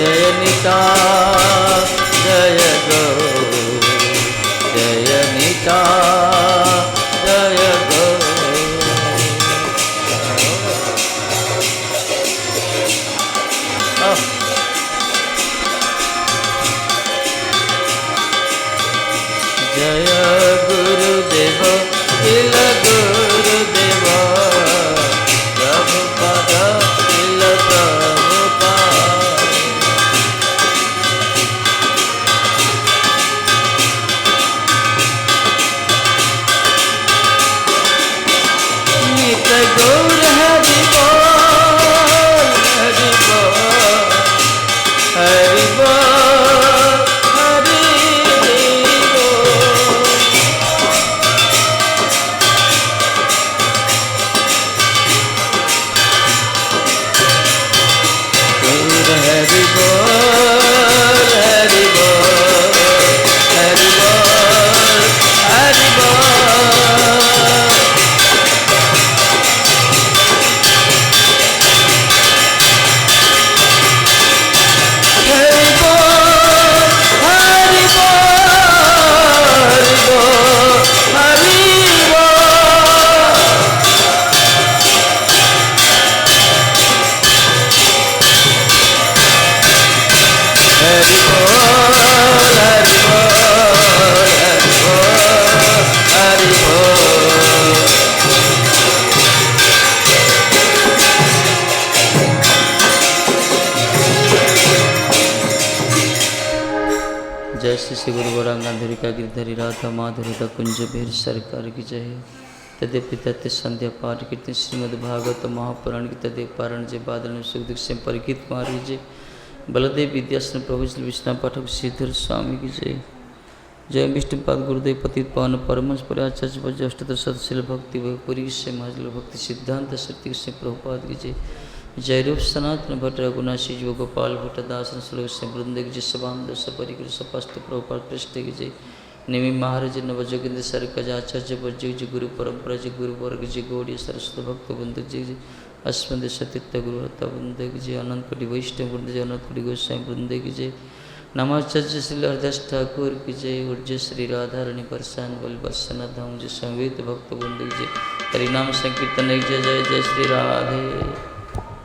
जय निता जय गो जय निता जय गो जय गुरुदेव तिल गुरुदेव प्रभुपाद तिल गौर हरि बोल हरि बोल हरि बोल हरि बोल गौर हरि बोल हरि बोल हरि बोल हरि बोल जय श्री गुरु गौरांगाधुरी का गिरधरी राधा माधुरी का कुंज बेर सरकार की जय। तद्यपि तथ्य संध्या पाठ कीर्तन श्रीमद् भागवत महापुराण की तदे पारण जय बादल सुख दुख से परिकित मारी जय। बलदेव विद्यासन प्रभु श्री विष्णु पाठक श्रीधर स्वामी की जय। जय विष्णुपाद गुरुदेव पतित पावन परमहंस आचार्य भज अष्टोत्तर सतशील भक्ति भयपुरी से महाजल भक्ति सिद्धांत शक्ति से प्रभुपाद की जय। जय रूप सनातन भट्ट रघुनाशी जो गोपाल भट्ट दासन श्लोक से वृंद की जय। सबान सपरिकृत सपास्त प्रभुपाद पृष्ठ की जय। निमि महाराज नवजोगिंद्र सरकज आचार्य भज जी गुरु परंपरा जी गुरु वर्ग जी गौड़ी सरस्वत भक्त बंधु जी अस्मद सतीर्थ गुरु हत्ता वृंद की जय। अनंत कोटि वैष्णव वृंद जय। अनंत कोटि गोस्वामी वृंद की जय। नमाचार्य श्री हरदास ठाकुर की जय। उर्ज श्री राधा रानी परसान बल बसना धाम जी संवेद भक्त वृंद की जय। हरिनाम संकीर्तन जय जय जय श्री राधे।